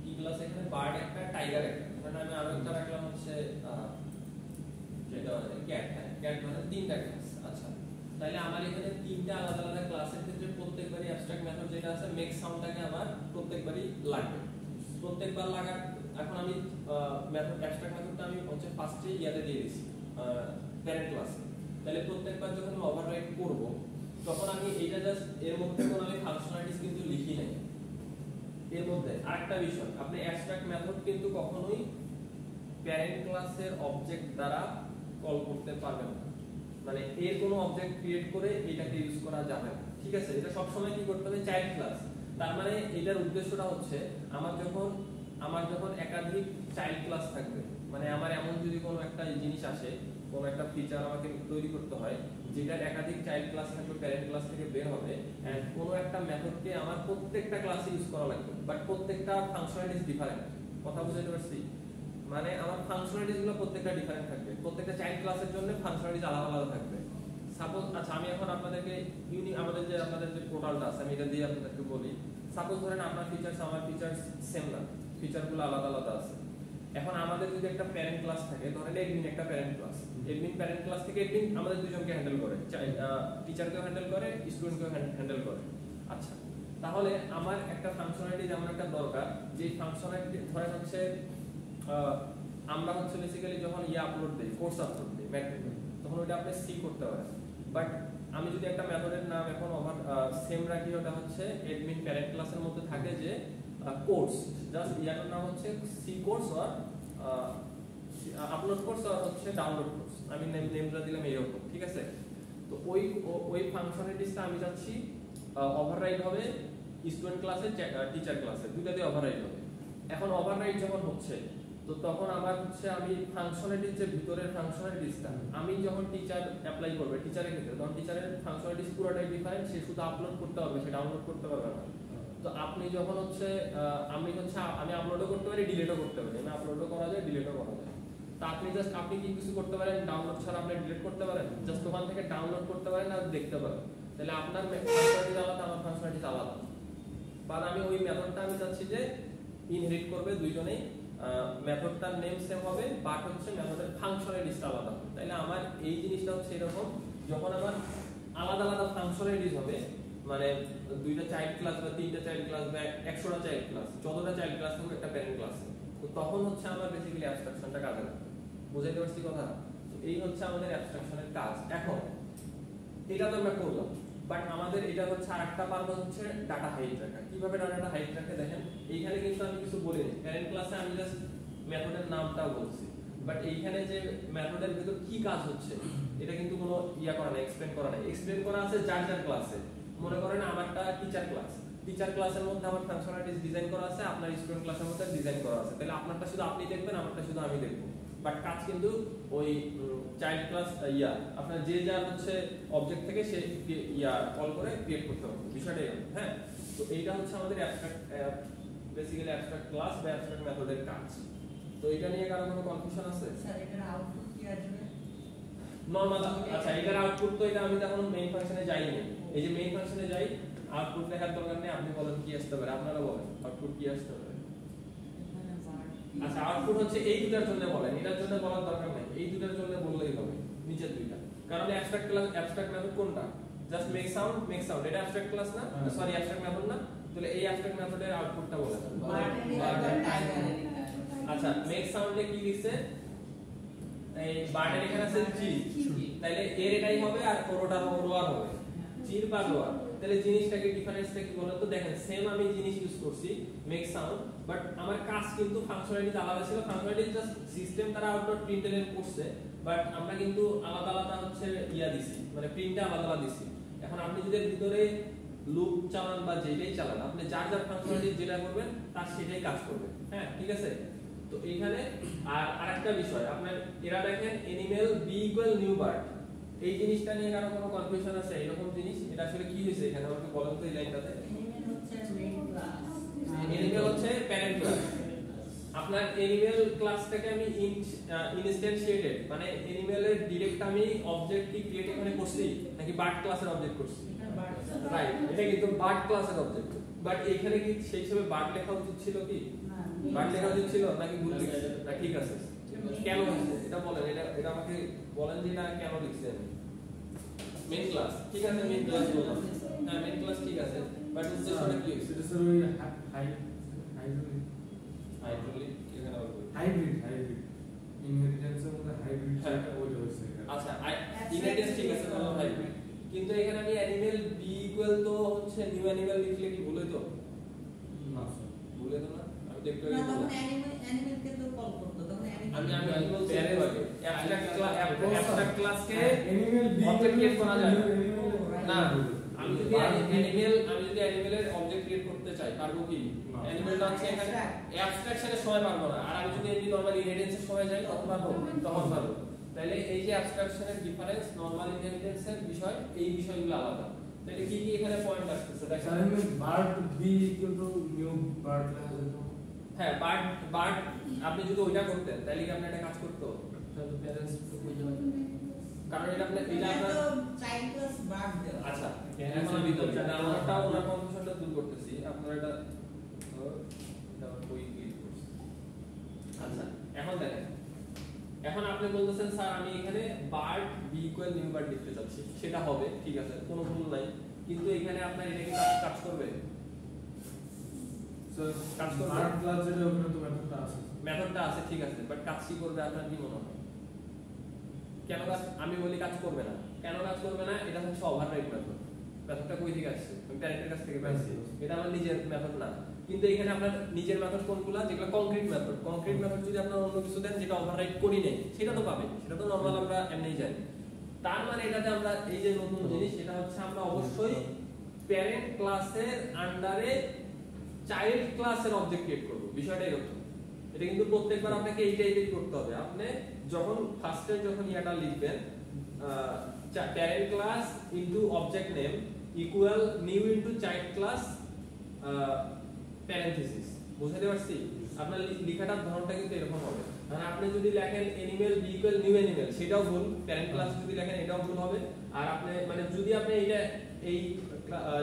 কি ক্লাস, এখানে বার্ড একটা, টাইগার একটা, মানে আমি আরো একটা রাখলাম হচ্ছে যেটা ক্যাট, ক্যাট মানে তিনটা ক্লাস। আচ্ছা তাহলে আমার এখানে তিনটা আলাদা আলাদা ক্লাসের ক্ষেত্রে প্রত্যেকবারই অ্যাবস্ট্রাক্ট মেথড যেটা আছে মেক সাউন্ডটাকে আমার প্রত্যেকবারই লাগবে, প্রত্যেকবার লাগার। এখন আমি মেথড অ্যাবস্ট্রাক্ট মেথডটা আমি হচ্ছে ফার্স্টে ইয়াতে দিয়ে দিছি প্যারেন্ট ক্লাসে, তাহলে প্রত্যেকবার যখন আমি ওভাররাইড করব তখন আমি এইটা জাস্ট এর মধ্যে কোনো আমি ফাংশনালিটিস কিন্তু লিখি নাই। এর মধ্যে আরেকটা বিষয়, আপনি অ্যাবস্ট্রাক্ট মেথড কিন্তু কখনোই প্যারেন্ট ক্লাসের অবজেক্ট দ্বারা কল করতে পারবেন না, মানে এর কোনো অবজেক্ট ক্রিয়েট করে এটাকে ইউজ করা যাবে না, ঠিক আছে? এটা সব সময় কি করতে হবে, চাইল্ড ক্লাস। তার মানে এটার উদ্দেশ্যটা হচ্ছে আমার যখন একাধিক চাইল্ড ক্লাস থাকবে, মানে আমার এমন যদি কোনো একটা জিনিস আসে, কোনো একটা ফিচার আমাকে তৈরি করতে হয় যেটার একাধিক চাইল্ড ক্লাস থাকবে, প্যারেন্ট ক্লাস থেকে বের হবে, এন্ড কোনো একটা মেথডকে আমার প্রত্যেকটা ক্লাসে ইউজ করা লাগবে, বাট প্রত্যেকটা ফাংশনালিটিস ডিফারেন্ট। কথা বুঝতে পারছি? মানে আমার ফাংশনালিটিস গুলো প্রত্যেকটা ডিফারেন্ট থাকবে, প্রত্যেকটা চাইল্ড ক্লাসের জন্য ফাংশনালিটিস আলাদা আলাদা থাকবে। সাপোজ আচ্ছা আমি এখন আপনাদেরকে আমাদের যে পোর্টালটা আছে আমি এটা দিয়ে আপনাদেরকে বলি। সাপোজ ধরেন আপনার ফিচারস আমার ফিচারস সেম না, ফিচারগুলো আলাদা আলাদা আছে। এখন আমাদের যদি একটা প্যারেন্ট ক্লাস থাকে, ধরেন এডমিন একটা parent class, admin parent class থেকে এডমিন আমাদের দুজনকে হ্যান্ডেল করে, টিচারকেও হ্যান্ডেল করে, স্টুডেন্টকেও হ্যান্ডেল করে। আচ্ছা তাহলে আমার একটা ফাংশনালিটি যেমন একটা দরকার, যে ফাংশনালিটি ধরেন হচ্ছে আমরা হচ্ছে বেসিক্যালি যখন আপলোড দেই, কোর্স আপলোড দেই ম্যাট্রিক, তখন ওটা আপনি সি করতে পারেন, বাট আমি যদি একটা মেথডের নাম এখন সেম রাখি, ওটা হচ্ছে এডমিন প্যারেন্ট ক্লাসের মধ্যে থাকে যে কোর্স, জাস্ট ইয়াটার নাম হচ্ছে সি কোর্স আর আপলোড কোর্স আর হচ্ছে ডাউনলোড কোর্স, আমি নেমটা দিলাম এইরকম, ঠিক আছে? তো ওই ফাংশনালিটিসটা আমি চাচ্ছি ওভাররাইড হবে স্টুডেন্ট ক্লাসে, টিচার ক্লাসে, দুইটাতে ওভাররাইড হবে। এখন ওভাররাইড যখন হচ্ছে তো তখন আমার হচ্ছে আমি ফাংশনালিটিস যে ভিতরের ফাংশনালিটিসটা আমি যখন টিচার অ্যাপ্লাই করবে টিচারের ক্ষেত্রে, তখন টিচারের ফাংশনালিটিস পুরোটাই ডিফারেন্ট, সে শুধু আপলোড করতে পারবে, সে ডাউনলোড করতে পারবে না। তো আপনি যখন হচ্ছে আমি আপলোডও করতে পারি, ডিলিটও করতে পারি, আমি আপলোডও করা যায়, ডিলিটও করা যায়। তো আপনি কি কিছু করতে পারেন, ডাউনলোড ছাড়া আপনি ডিলিট করতে পারেন, জাস্ট ওখান থেকে ডাউনলোড করতে পারেন আর দেখতে পারেন, তাহলে আপনার ফাংশনালিটিস আলাদা, আমার ফাংশনালিটিস আলাদা। বা আমি ওই মেথডটা আমি চাচ্ছি যে ইনহেরিট করবে দুইজনেই মেথডটার নেম সেম হবে বাট হচ্ছে মেথডের ফাংশনালিটিসটা আলাদা হবে। তাহলে আমার এই জিনিসটা হচ্ছে এরকম, যখন আমার আলাদা আলাদা ফাংশনালিটিস হবে, মানে দুইটা চাইল্ড ক্লাস বা তিনটা চাইল্ড ক্লাস বা 100টা চাইল্ড ক্লাস, যতটা চাইল্ড ক্লাস থাকবে একটা প্যারেন্ট ক্লাস, তো তখন হচ্ছে আমার বেসিক্যালি অ্যাবস্ট্রাকশনটা কাজে লাগে। বুঝাইতে পারছি কথা? তো এই হচ্ছে আমাদের অ্যাবস্ট্রাকশনের কাজ। এখন এটা তো আমরা করলাম, বাট আমাদের এটা হচ্ছে আরেকটা পার্ট হচ্ছে ডাটা হাইট রাখা। কিভাবে ডাটাটা হাইট রাখে দেখেন, এইখানে কিন্তু আমি কিছু বলিনি, প্যারেন্ট ক্লাসে আমি জাস্ট মেথডের নামটা বলছি, বাট এইখানে যে মেথডের ভিতর কি কাজ হচ্ছে এটা কিন্তু কোনো ইয়া করা নাই, এক্সপ্লেন করা নাই। এক্সপ্লেন করা আছে যার যার ক্লাসে। মনে করেন আমারটা টিচার ক্লাস, টিচার ক্লাসের মধ্যে আমার ফাংশনালিটিস ডিজাইন করা আছে, আপনার স্টুডেন্ট ক্লাসের মধ্যে ডিজাইন করা আছে, তাহলে আপনারটা শুধু আপনি দেখবেন, আমারটা শুধু আমি দেখব, বাট কাজ কিন্তু ওই চাইল্ড ক্লাস আপনার যে যার হচ্ছে অবজেক্ট থেকে সে কল করে ক্রিয়েট করতে হবে, বিষয়টা এরকম। হ্যাঁ, তো এইটা হচ্ছে আমাদের অ্যাবস্ট্রাক্ট বেসিক্যালি অ্যাবস্ট্রাক্ট ক্লাস বা অ্যাবস্ট্রাক্ট মেথডের কাজ। তো এটা নিয়ে কারো কোনো কনফিউশন আছে? স্যার এটার আউটপুট কি আসবে? নরমাল। আচ্ছা, এটার আউটপুট তো এটা আমি তখন মেইন ফাংশনে যাই না, এই যে মেইন ফাংশনে যাই, আউটপুট লেখার দরকার নেই। আপনি বলেন কি আসতে পারে, আপনারা বলেন আউটপুট কি আসতে পারে। আচ্ছা, আউটপুট হচ্ছে এই দুটার জন্য বলেন, এটার জন্য বলার দরকার নেই, এই দুটার জন্য বললেই হবে, নিচের দুইটা। কারণ অ্যাবস্ট্রাক্ট ক্লাস অ্যাবস্ট্রাক্ট মেথড কোনটা? জাস্ট মেক সাউন্ড এটা অ্যাবস্ট্রাক্ট ক্লাস না, সরি অ্যাবস্ট্রাক্ট মেথড না, তাহলে এই অ্যাবস্ট্রাক্ট মেথডের আউটপুটটা বলেন। আচ্ছা, মেক সাউন্ডে কি লিখছে? এই বার্ডের এখানে আছে জি, তাহলে এর এটাই হবে আর পুরোটা লোয়ার হবে, জির বা লোয়ার। তাহলে জিনিসটাকে ডিফারেন্সটা কি বলেন তো? দেখেন সেম আমি জিনিস ইউজ করছি মেক সাউন্ড, বাট আমার কাজ কিন্তু ফাংশনালিটি আলাদা ছিল। ফাংশনালিটি জাস্ট সিস্টেম তারা আউটপুট প্রিন্টএলএন করছে, বাট আমরা কিন্তু আলাদা আলাদা হচ্ছে দিছি, মানে প্রিন্টটা আলাদা আলাদা দিছি। এখন আপনি যদি ভিতরে লুপ চালান বা যেটাই চালান, আপনি যার যার ফাংশনালিটি যেটা করবেন তার সেটাই কাজ করবে। হ্যাঁ, ঠিক আছে। তো এইখানে আর আরেকটা বিষয়, আপনার এরা দেখেন animal b equal new bird, এই জিনিসটা নিয়ে কারো কোনো কনফিউশন আছে? এরকম জিনিস এটা আসলে কি হয়েছে এখানে আমাকে বলেন তো এই লাইনটাতে। এনিমেল হচ্ছে মেইন ক্লাস, অ্যানিমেল হচ্ছে প্যারেন্ট ক্লাস। আপনার অ্যানিমেল ক্লাসটাকে আমি ইনস্ট্যান্সিয়েটেড, মানে অ্যানিমেলের ডাইরেক্ট আমি অবজেক্ট কি ক্রিয়েট এখানে করছি নাকি বার্ড ক্লাসের অবজেক্ট করছি? রাইট, এটা কিন্তু বার্ড ক্লাসের অবজেক্ট, বাট এখানে কি সেই হিসেবে বার্ড লেখা উচিত ছিল কি? বার্ড লেখা উচিত ছিল নাকি ভুল লিখছি? না ঠিক আছে, কেন লিখছে এটা বলেন, এটা আমাকে বলেন যে এটা কেন লিখছে আমি। মেইন ক্লাস ঠিক আছে, মেইন ক্লাস বললাম, হ্যাঁ মেইন ক্লাস ঠিক আছে, বাট উদ্দেশ্যটা কি হইছে? সেটা স্যার ওই হাইব্রিড ইনহেরিটেন্সের মধ্যে হাইব্রিড ওইটা হইছে। আচ্ছা, ইনহেরিটেন্স ঠিক আছে, বলো হাইব্রিড, কিন্তু এখানে আমি অ্যানিমেল বি ইকুয়াল তো হচ্ছে নিউ অ্যানিমেল লিখলে কি ভুল হইতো? না স্যার, ভুল হইতো না, আমি দেখতে না পারি তখন অ্যানিমেলকে তো কল করতে, তখন আমি বলছি অ্যাবস্ট্রাক্ট ক্লাসকে অ্যানিমেল বি অবজেক্ট ক্রিয়েট করা যায় না। আমি যদি অ্যানিমেল অ্যানিমেলের অবজেক্ট ক্রিয়েট করতে চাই পারবো কি? অ্যানিমেলটা হচ্ছে এখানে অ্যাবস্ট্রাকশনের সময় পারবো না, আর আমি যদি এমনি নরমাল ইনহেরিটেন্সের সময় যাই তখন পারবো, তখন পারবো। তাহলে এই যে অ্যাবস্ট্রাকশনের ডিফারেন্স, নরমাল ইনহেরিটেন্সের বিষয়, এই বিষয়গুলো আলাদা। তাহলে কি কি এখানে পয়েন্ট আসছে দেখেন। স্যার আমি বার্ড বি কিন্তু নিউ বার্ড লেখা যেত। হ্যাঁ, বার্ড আপনি যদি ওইটা করতেন তাহলে কি আপনি একটা কাজ করতে, তাহলে প্যারেন্টস কারণ এটা আপনার চাইল্ড ক্লাস বার্ড দেওয়া। আচ্ছা, এখন আমি তো আমারটা ওনার কনফিউশনটা দূর করতেছি, আপনারা এটা কই ক্লিক করছি। আচ্ছা, এখন দেখেন, এখন আপনি বলতেছেন স্যার আমি এখানে bird b equal new bird লিখতে চাচ্ছি, সেটা হবে ঠিক আছে, কোনো ভুল নাই, কিন্তু এখানে আপনার এটা কি কাজ করবে? স্যার কাজ করবে, বার্ড ক্লাস যেটা ওখানে তো মেথডটা আছে ঠিক আছে, বাট কাজ কি করবে আপনার কি মনে হয়? কেন কাজ? আমি বলি কাজ করবে না, কেন কাজ করবে না? এটা হচ্ছে ওভাররাইড মেথড। মেথডটা কই থেকে আসছে? আমি প্যারেন্টের কাছ থেকে পাইছি, এটা আমার নিজের মেথড না। কিন্তু এখানে আপনার নিজের মেথড কোনগুলো? যেগুলো কংক্রিট মেথড। কংক্রিট মেথড যদি আপনার অন্য কিছু দেন যেটা ওভাররাইড করি নাই, সেটা তো পাবেন, সেটা তো নরমাল আমরা এমনিই জানি। তার মানে এটাতে আমরা এই যে নতুন জিনিস, এটা হচ্ছে আমরা অবশ্যই প্যারেন্ট ক্লাসের আন্ডারে চাইল্ড ক্লাসের অবজেক্ট ক্রিয়েট করব, বিষয়টা এরকম। এটা কিন্তু প্রত্যেকবার আপনাকে এই টাইপের করতে হবে। আপনি যখন ফার্স্টে যখন এটা লিখবেন parent class into object name equal new into child class parenthesis, বুঝাতে পারছি? আপনার লেখাটার ধরনটা কিন্তু এরকম হবে। মানে আপনি যদি লেখেন animal b equal new animal, সেটাও ভুল। প্যারেন্ট ক্লাস যদি লেখেন এটাও ভুল হবে। আর আপনি মানে যদি আপনি এইটা এই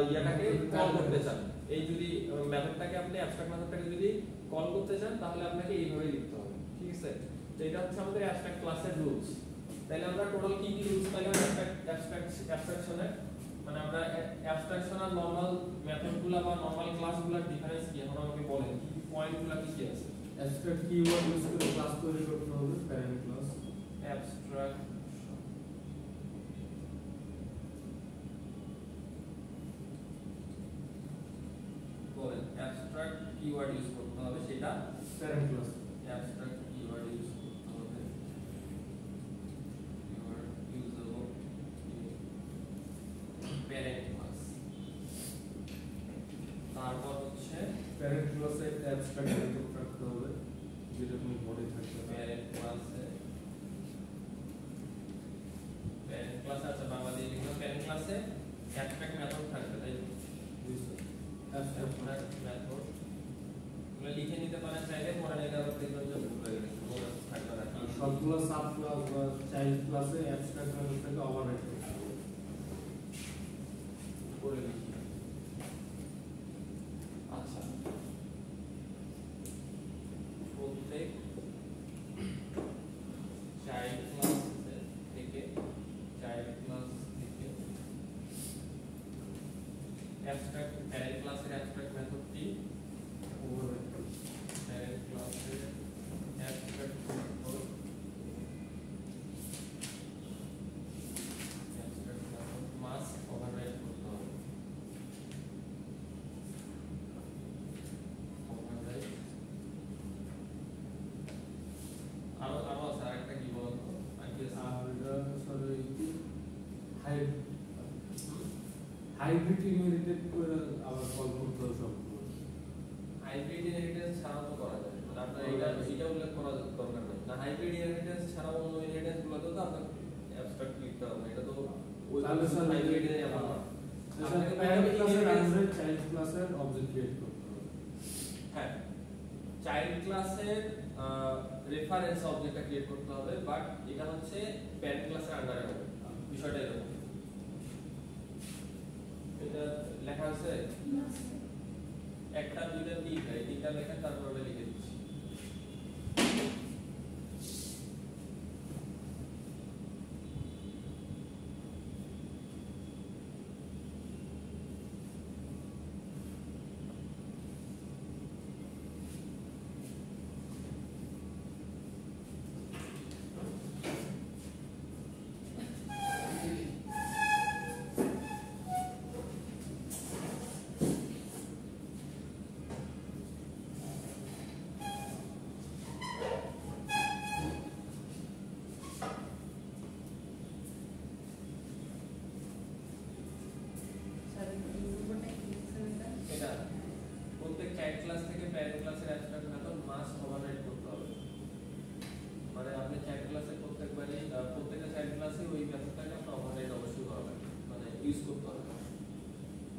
ইয়াটাকে কল করতে চান, এই যদি মেথডটাকে আপনি অ্যাবস্ট্রাক্ট মেথডটাকে যদি কল করতে চান তাহলে আপনাকে এইভাবে লিখতে হবে, ঠিক আছে? তো এটা হচ্ছে আমাদের অ্যাবস্ট্রাক্ট ক্লাসের রুলস। তাহলে আমরা টোটাল কি কি রুলস পাইলাম অ্যাবস্ট্রাকশনে, মানে আমরা অ্যাবস্ট্রাকশন আর নরমাল মেথডগুলো বা নরমাল ক্লাসগুলোর ডিফারেন্স কি, এখন আমাকে বলেন কি কি পয়েন্টগুলো কি কি আছে? অ্যাবস্ট্রাক্ট কিওয়ার্ড ইউজ করে ক্লাস তৈরি করতে হবে, প্যারেন্ট ক্লাস। অ্যাবস্ট্রাক্ট বলেন অ্যাবস্ট্রাক্ট কিওয়ার্ড ইউজ করতে হবে, সেটা parent class. Abstract keyword use করতে হবে, কিওয়ার্ড ইউজেবল প্যারেন্ট ক্লাস। তারপর হচ্ছে প্যারেন্ট ক্লাসে অ্যাবস্ট্রাক্ট মেথড থাকতে হবে, যেটা তুমি বডি থাকতে হবে। প্যারেন্ট ক্লাসে আছে বাংলা দিয়ে লিখলাম, প্যারেন্ট ক্লাসে অ্যাবস্ট্রাক্ট মেথড থাকবে, তাই অ্যাবস্ট্রাক্ট মেথড আমরা লিখে নিতে পারেন চাইলে, পরে এটা আবার দেখবেন যে ভুলে গেছে, মনে থাকবে না। সবগুলো সাব ক্লাস বা চাইল্ড ক্লাসে অ্যাবস্ট্রাক্ট মেথডটাকে ওভাররাইড করতে হবে। করে লিখি। আচ্ছা, প্রত্যেক চাইল্ড ক্লাস থেকে অ্যাবস্ট্রাক্ট প্যারেন্ট ক্লাসের অ্যাবস্ট্রাক্ট মেথডটি ওভাররাইড করতে হবে। প্যারেন্ট ক্লাসের অ্যাবস্ট্রাক্ট মেথড মাস্ট ওভাররাইড করতে হবে। ওভাররাইড আরো আছে আরেকটা কি বলতো, আর কি আছে? আর এটা সরি হাইব্রিড ইনহেরিটেড করে আবার কল করতে হবে সবগুলো। হাইব্রিড ইনহেরিটেন্স ছাড়াও তো করা যায়, মানে আপনার এটা উল্লেখ করা দরকার নেই না। হাইব্রিড ইনহেরিটেন্স ছাড়াও অন্য ইনহেরিটেন্স গুলোতেও তো আপনার অ্যাবস্ট্রাক্ট লিখতে হবে, এটা তো ওই তাহলে স্যার হাইব্রিড এর এমন না। আপনাকে প্যারেন্ট ক্লাসের আন্ডারে চাইল্ড ক্লাসের অবজেক্ট ক্রিয়েট করতে হবে। হ্যাঁ, চাইল্ড ক্লাসের রেফারেন্স অবজেক্টটা ক্রিয়েট করতে হবে, বাট এটা হচ্ছে প্যারেন্ট ক্লাসের আন্ডারে হবে, বিষয়টা এরকম। এটা লেখা আছে একটা দুইটা তিনটা, এই তিনটা লেখা তারপর আমরা লিখে দিচ্ছি। এটা প্রত্যেক চাইল্ড ক্লাস থেকে প্যারেন্ট ক্লাসের অ্যাবস্ট্রাক্ট মেথড মাস্ট ওভাররাইড করতে হবে, মানে আপনি চাইল্ড ক্লাসে প্রত্যেকবারই প্রত্যেকটা চাইল্ড ক্লাসে ওই মেথডটাকে আপনি ওভাররাইড অবশ্যই করবেন, মানে ইউজ করতে হবে,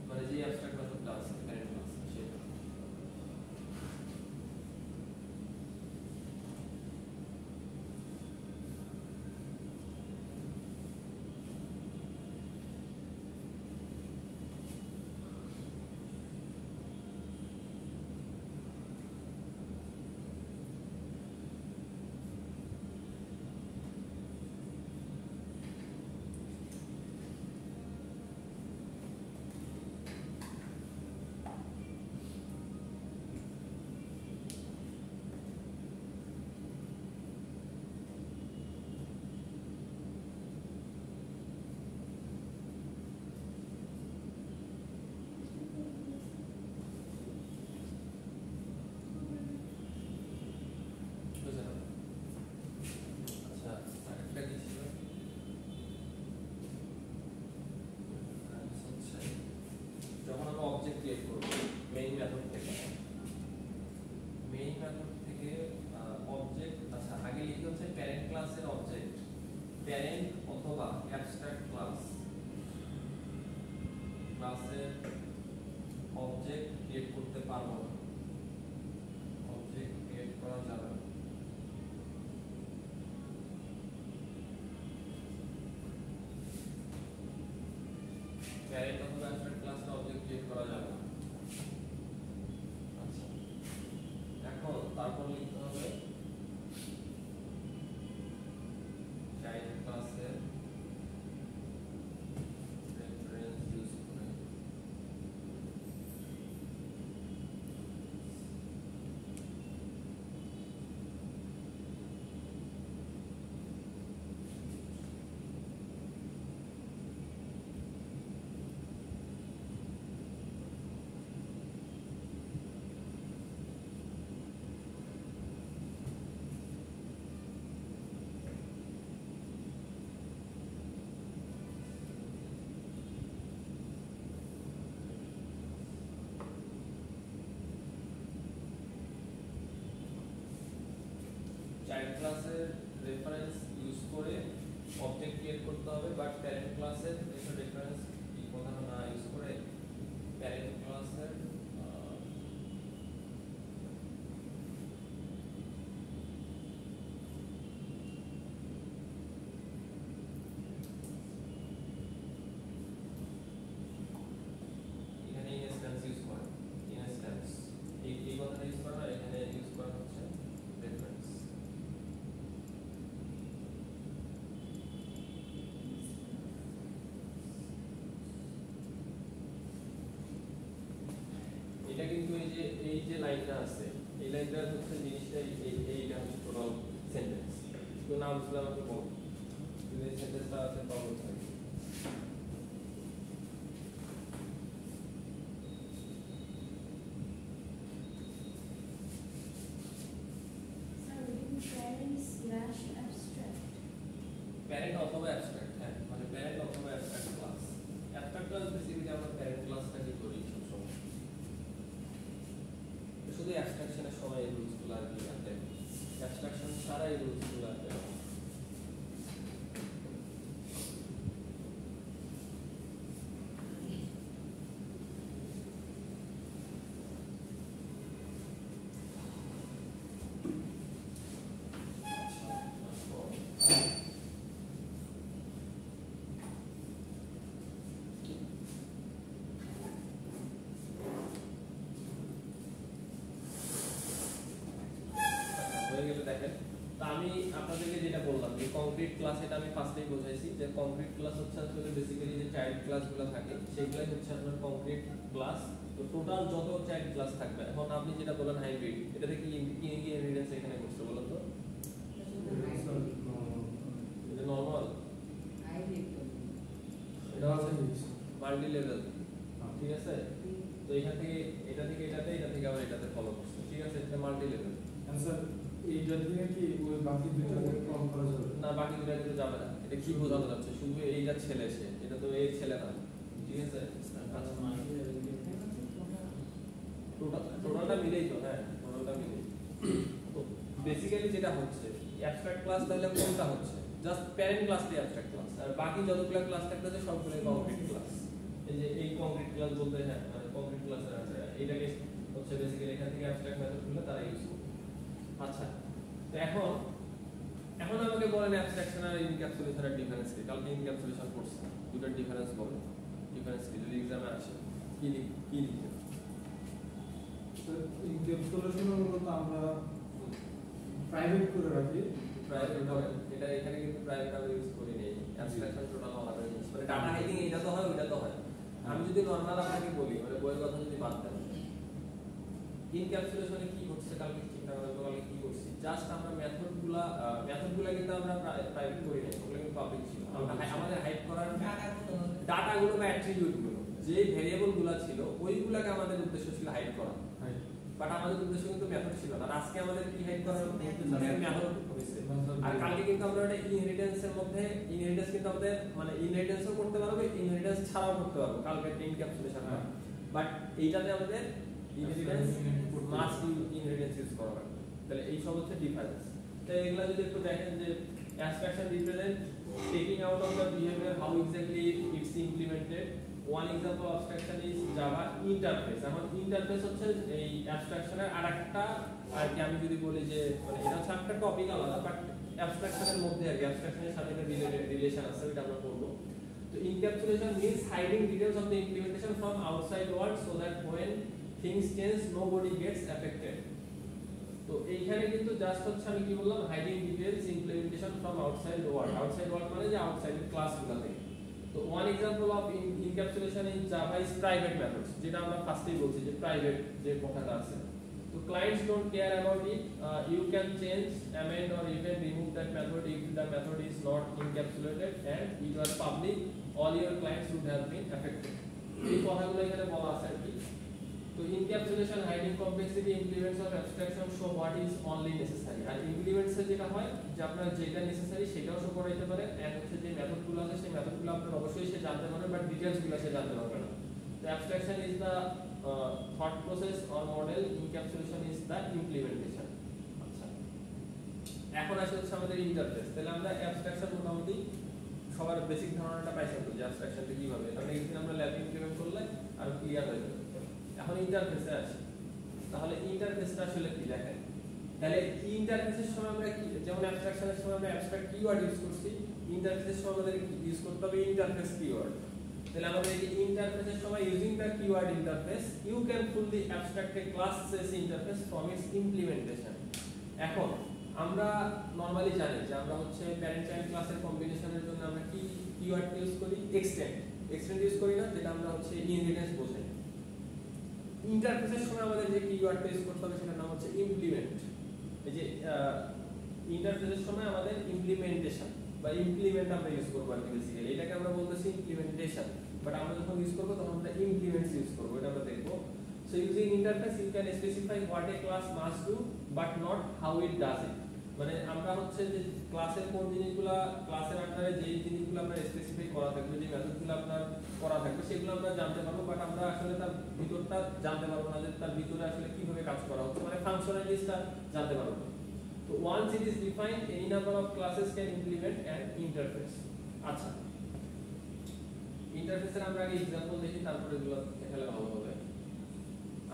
মানে যে অ্যাবস্ট্রাক্ট মেথডটা আছে প্যারেন্ট ক্লাসে সেটা। বুঝলেন? আচ্ছা, আরেকটা কি ছিল? হচ্ছে যখন আমরা অবজেক্ট ক্রিয়েট করব মেইন মেথড থেকে, অবজেক্ট, আচ্ছা আগে লিখতে হচ্ছে প্যারেন্ট ক্লাসের অবজেক্ট, প্যারেন্ট অথবা অ্যাবস্ট্রাক্ট ক্লাসের অবজেক্ট ক্রিয়েট করতে পারবো না, অবজেক্ট ক্রিয়েট করা যাবে না। প্যারেন্ট অথবা অ্যাবস্ট্রাক্ট ক্লাসের অবজেক্ট ক্রিয়েট করা যাবে না। আচ্ছা, এখন ক্লাসের রেফারেন্স ইউজ করে অবজেক্ট ক্রিয়েট করতে হবে, বাট প্যারেন্ট ক্লাসের এসব রেফারেন্স কি কথাটা না ইউজ করে প্যারেন্ট ক্লাসের এখানে ইনস্ট্যান্স ইউজ করে ইনস্ট্যান্স এই কথাটা ইউজ করা হয়, এখানে ইউজ করা হচ্ছে রেফারেন্স। এটা কিন্তু এই যে লাইনটা আছে এই লাইনটা হচ্ছে জিনিসটা এইটা হচ্ছে টোটাল সেন্টেন্স। তো না বুঝলে আমাকে বল, যদি এই সেন্টেন্সটা আছে তাহলে থাকে প্যারেন্ট অথবা অ্যাবস্ট্রাক্ট। হ্যাঁ, মানে প্যারেন্ট অথবা abstract class. Abstract class basically আমরা প্যারেন্ট ক্লাসটাকে করি সবসময়, শুধু অ্যাবস্ট্রাকশনের সময় এই রুলসগুলো আর কি আছে, অ্যাবস্ট্রাকশন ছাড়া এই রুলসগুলো আছে। দেখেন, তো আমি আপনাদেরকে যেটা বললাম যে কংক্রিট ক্লাস, এটা আমি ফার্স্টেই বোঝাইছি যে কংক্রিট ক্লাস হচ্ছে আসলে বেসিক্যালি যে চাইল্ড ক্লাসগুলো থাকে সেগুলাই হচ্ছে আপনার কংক্রিট ক্লাস। তো টোটাল যত চাইল্ড ক্লাস থাকবে, এখন আপনি যেটা বলেন হাইব্রিড, এটাতে কি কি ইনহেরিটেন্স এখানে করছে বলুন তো? এটা নরমাল, এটা হচ্ছে মাল্টি লেভেল, ঠিক আছে? তো এখান থেকে এটা থেকে এটাতে, এটা থেকে আবার এটাতে ফলো করছে, ঠিক আছে? এটা মাল্টি লেভেল। স্যার এইটা দিয়ে কি ওই বাকি দুইটাকে কম করা যাবে না, বাকি দুইটা কিন্তু যাবে না। এটা কি বোঝানো যাচ্ছে? শুধু এইটা ছেলে, সে এটা তো এই ছেলে না, ঠিক আছে? আচ্ছা, টোটালটা মিলেই তো, হ্যাঁ টোটালটা মিলেই। তো বেসিক্যালি যেটা হচ্ছে অ্যাবস্ট্রাক্ট ক্লাস তাহলে কোনটা হচ্ছে? জাস্ট প্যারেন্ট ক্লাসটাই অ্যাবস্ট্রাক্ট ক্লাস, আর বাকি যতগুলো ক্লাস থাকতেছে সবগুলোই কংক্রিট ক্লাস। এই যে এই কংক্রিট ক্লাস বলতে, হ্যাঁ মানে কংক্রিট ক্লাসের আছে, এটাকে হচ্ছে বেসিক্যালি এখান থেকে অ্যাবস্ট্রাক্ট মেথডগুলো তারা ইউজ করে। আচ্ছা, তো এখন আমাকে বলেন অ্যাবস্ট্রাকশন আর ইনক্যাপসুলেশনের ডিফারেন্স কি? কালকে ইনক্যাপসুলেশন করছে, দুটোর ডিফারেন্স বলেন। ডিফারেন্স কি যদি এক্সামে আসে কি লিখবে? ইনক্যাপসুলেশন মূলত আমরা প্রাইভেট করে রাখি। প্রাইভেট হবে এটা, এখানে কিন্তু প্রাইভেট আমরা ইউজ করি নেই। অ্যাবস্ট্রাকশন টোটাল আলাদা জিনিস, মানে ডাটা হাইডিং এটা তো হয়, ওটা তো হয়। আমি যদি নরমাল আপনাকে বলি, মানে বইয়ের কথা যদি বাদ দেন, ইনক্যাপসুলেশনে কি হচ্ছে কালকে চিন্তা করা তো, কালকে কি করছি? জাস্ট আমরা মেথডগুলো কিন্তু আমরা প্রাইভেট করি নাই, ওগুলো কিন্তু পাবলিক ছিল। আমরা আমাদের হাইড করার ডাটাগুলো বা অ্যাট্রিবিউটগুলো, যে ভেরিয়েবলগুলো ছিল ওইগুলোকে আমাদের উদ্দেশ্য ছিল হাইড করা, বাট আমাদের উদ্দেশ্য কিন্তু মেথড ছিল না। আর আজকে আমাদের কি হাইড করার মেথড হয়েছে। আর কালকে কিন্তু আমরা এটা ইনহেরিটেন্সের মধ্যে, ইনহেরিটেন্স কিন্তু আমাদের মানে ইনহেরিটেন্সও করতে পারবো, ইনহেরিটেন্স ছাড়াও করতে পারবো কালকে ইনক্যাপসুলেশন হয়। বাট এইটাতে আমাদের ইনহেরিটেন্স মাস্ট ইনহেরিটেন্স ইউজ করা হবে। তাহলে এই সব হচ্ছে ডিফারেন্স। তো এগুলা যদি একটু দেখেন যে abstraction represent taking out of the behaviour how exactly it's implemented. One example of abstraction is Java interface. এখন ইন্টারফেস হচ্ছে এই অ্যাবস্ট্রাকশনের আরেকটা, আর কি আমি যদি বলি যে মানে এটা হচ্ছে একটা টপিক আলাদা, বাট অ্যাবস্ট্রাকশনের মধ্যে আর কি অ্যাবস্ট্রাকশনের সাথে একটা রিলেশন আছে, এটা আমরা করব। তো encapsulation means hiding details of the implementation from outside world so that when things change nobody gets affected. তো এইখানে কিন্তু জাস্ট হচ্ছে আমি কি বললাম, hiding details implementation from outside world. Outside world মানে যে আউটসাইড ক্লাসগুলো থেকে। তো one example of encapsulation in Java is private methods, যেটা আমরা ফার্স্টেই বলছি যে প্রাইভেট যে কথাটা আছে। তো clients don't care about it. You can change, amend or even remove that method if the method is not encapsulated and it was public. All your clients would have been affected. এই কথাগুলো এখানে বলা আছে আর কি। তো encapsulation, hiding complexity, implements of abstraction show what is only necessary. R implements এ যেটা হয় যে আপনার যেটা necessary সেটাও শো করাইতে পারে, এন্ড হচ্ছে যে মেথডগুলো আছে সেই মেথডগুলো আপনার অবশ্যই সে জানতে পারবে, বাট ডিটেইলসগুলো সে জানতে পারবে না। তো abstraction is the thought process or model, encapsulation is the implementation. আচ্ছা, এখন আসলে হচ্ছে আমাদের ইন্টারফেস। তাহলে আমরা অ্যাবস্ট্রাকশন মোটামুটি সবার বেসিক ধারণাটা পাইছি তো, যে অ্যাবস্ট্রাকশনটা কিভাবে, তাহলে এখানে আমরা ল্যাব ইমপ্লিমেন্ট করলে আরো ক্লিয়ার হয়ে যাবে। এখন ইন্টারফেসে আসি। তাহলে ইন্টারফেসটা আসলে কি দেখেন, তাহলে ইন্টারফেসের সময় আমরা কি, যেমন অ্যাবস্ট্রাকশনের সময় আমরা অ্যাবস্ট্রাক্ট কিওয়ার্ড ইউজ করছি, ইন্টারফেসের সময় আমাদের ইউজ করতে হবে ইন্টারফেস কিওয়ার্ড। তাহলে আমাদের এই ইন্টারফেসের সময় using the keyword interface you can fully abstract a classes interface from its implementation. এখন আমরা নরমালি জানি যে আমরা হচ্ছে প্যারেন্ট চাইল্ড ক্লাসের কম্বিনেশনের জন্য আমরা কি কিওয়ার্ড ইউজ করি, এক্সটেন্ড ইউজ করি না, যেটা আমরা হচ্ছে ইনহেরিটেন্স বোঝাই। ইন্টারফেসের সময় আমাদের যে কিওয়ার্ডটা ইউজ করতে হবে সেটার নাম হচ্ছে ইমপ্লিমেন্ট। এই যে ইন্টারফেসের সময় আমাদের ইমপ্লিমেন্টেশন বা ইমপ্লিমেন্ট আমরা ইউজ করব আর কি, বেসিক্যালি এটাকে আমরা বলতেছি ইমপ্লিমেন্টেশন, বাট আমরা যখন ইউজ করব তখন আমরা ইমপ্লিমেন্টস ইউজ করব, এটা আমরা দেখব। So using interface you can specify what a class must do but not how it does it. মানে আমরা হচ্ছে যে ক্লাসের কোন জিনিসগুলো, ক্লাসের আন্ডারে যে জিনিসগুলো আমরা স্পেসিফাই করা থাকবে, যে মেথডগুলো আপনার করা থাকবে সেগুলো আমরা জানতে পারবো, বাট আমরা আসলে তার ভিতরটা জানতে পারবো না, যে তার ভিতরে আসলে কিভাবে কাজ করা হচ্ছে, মানে ফাংশনালিটিসটা জানতে পারবো না। তো once it is defined any number of classes can implement an interface। আচ্ছা, ইন্টারফেসের আমরা আগে एग्जांपल দেখি, তারপরে এগুলো দেখালে ভালো হবে।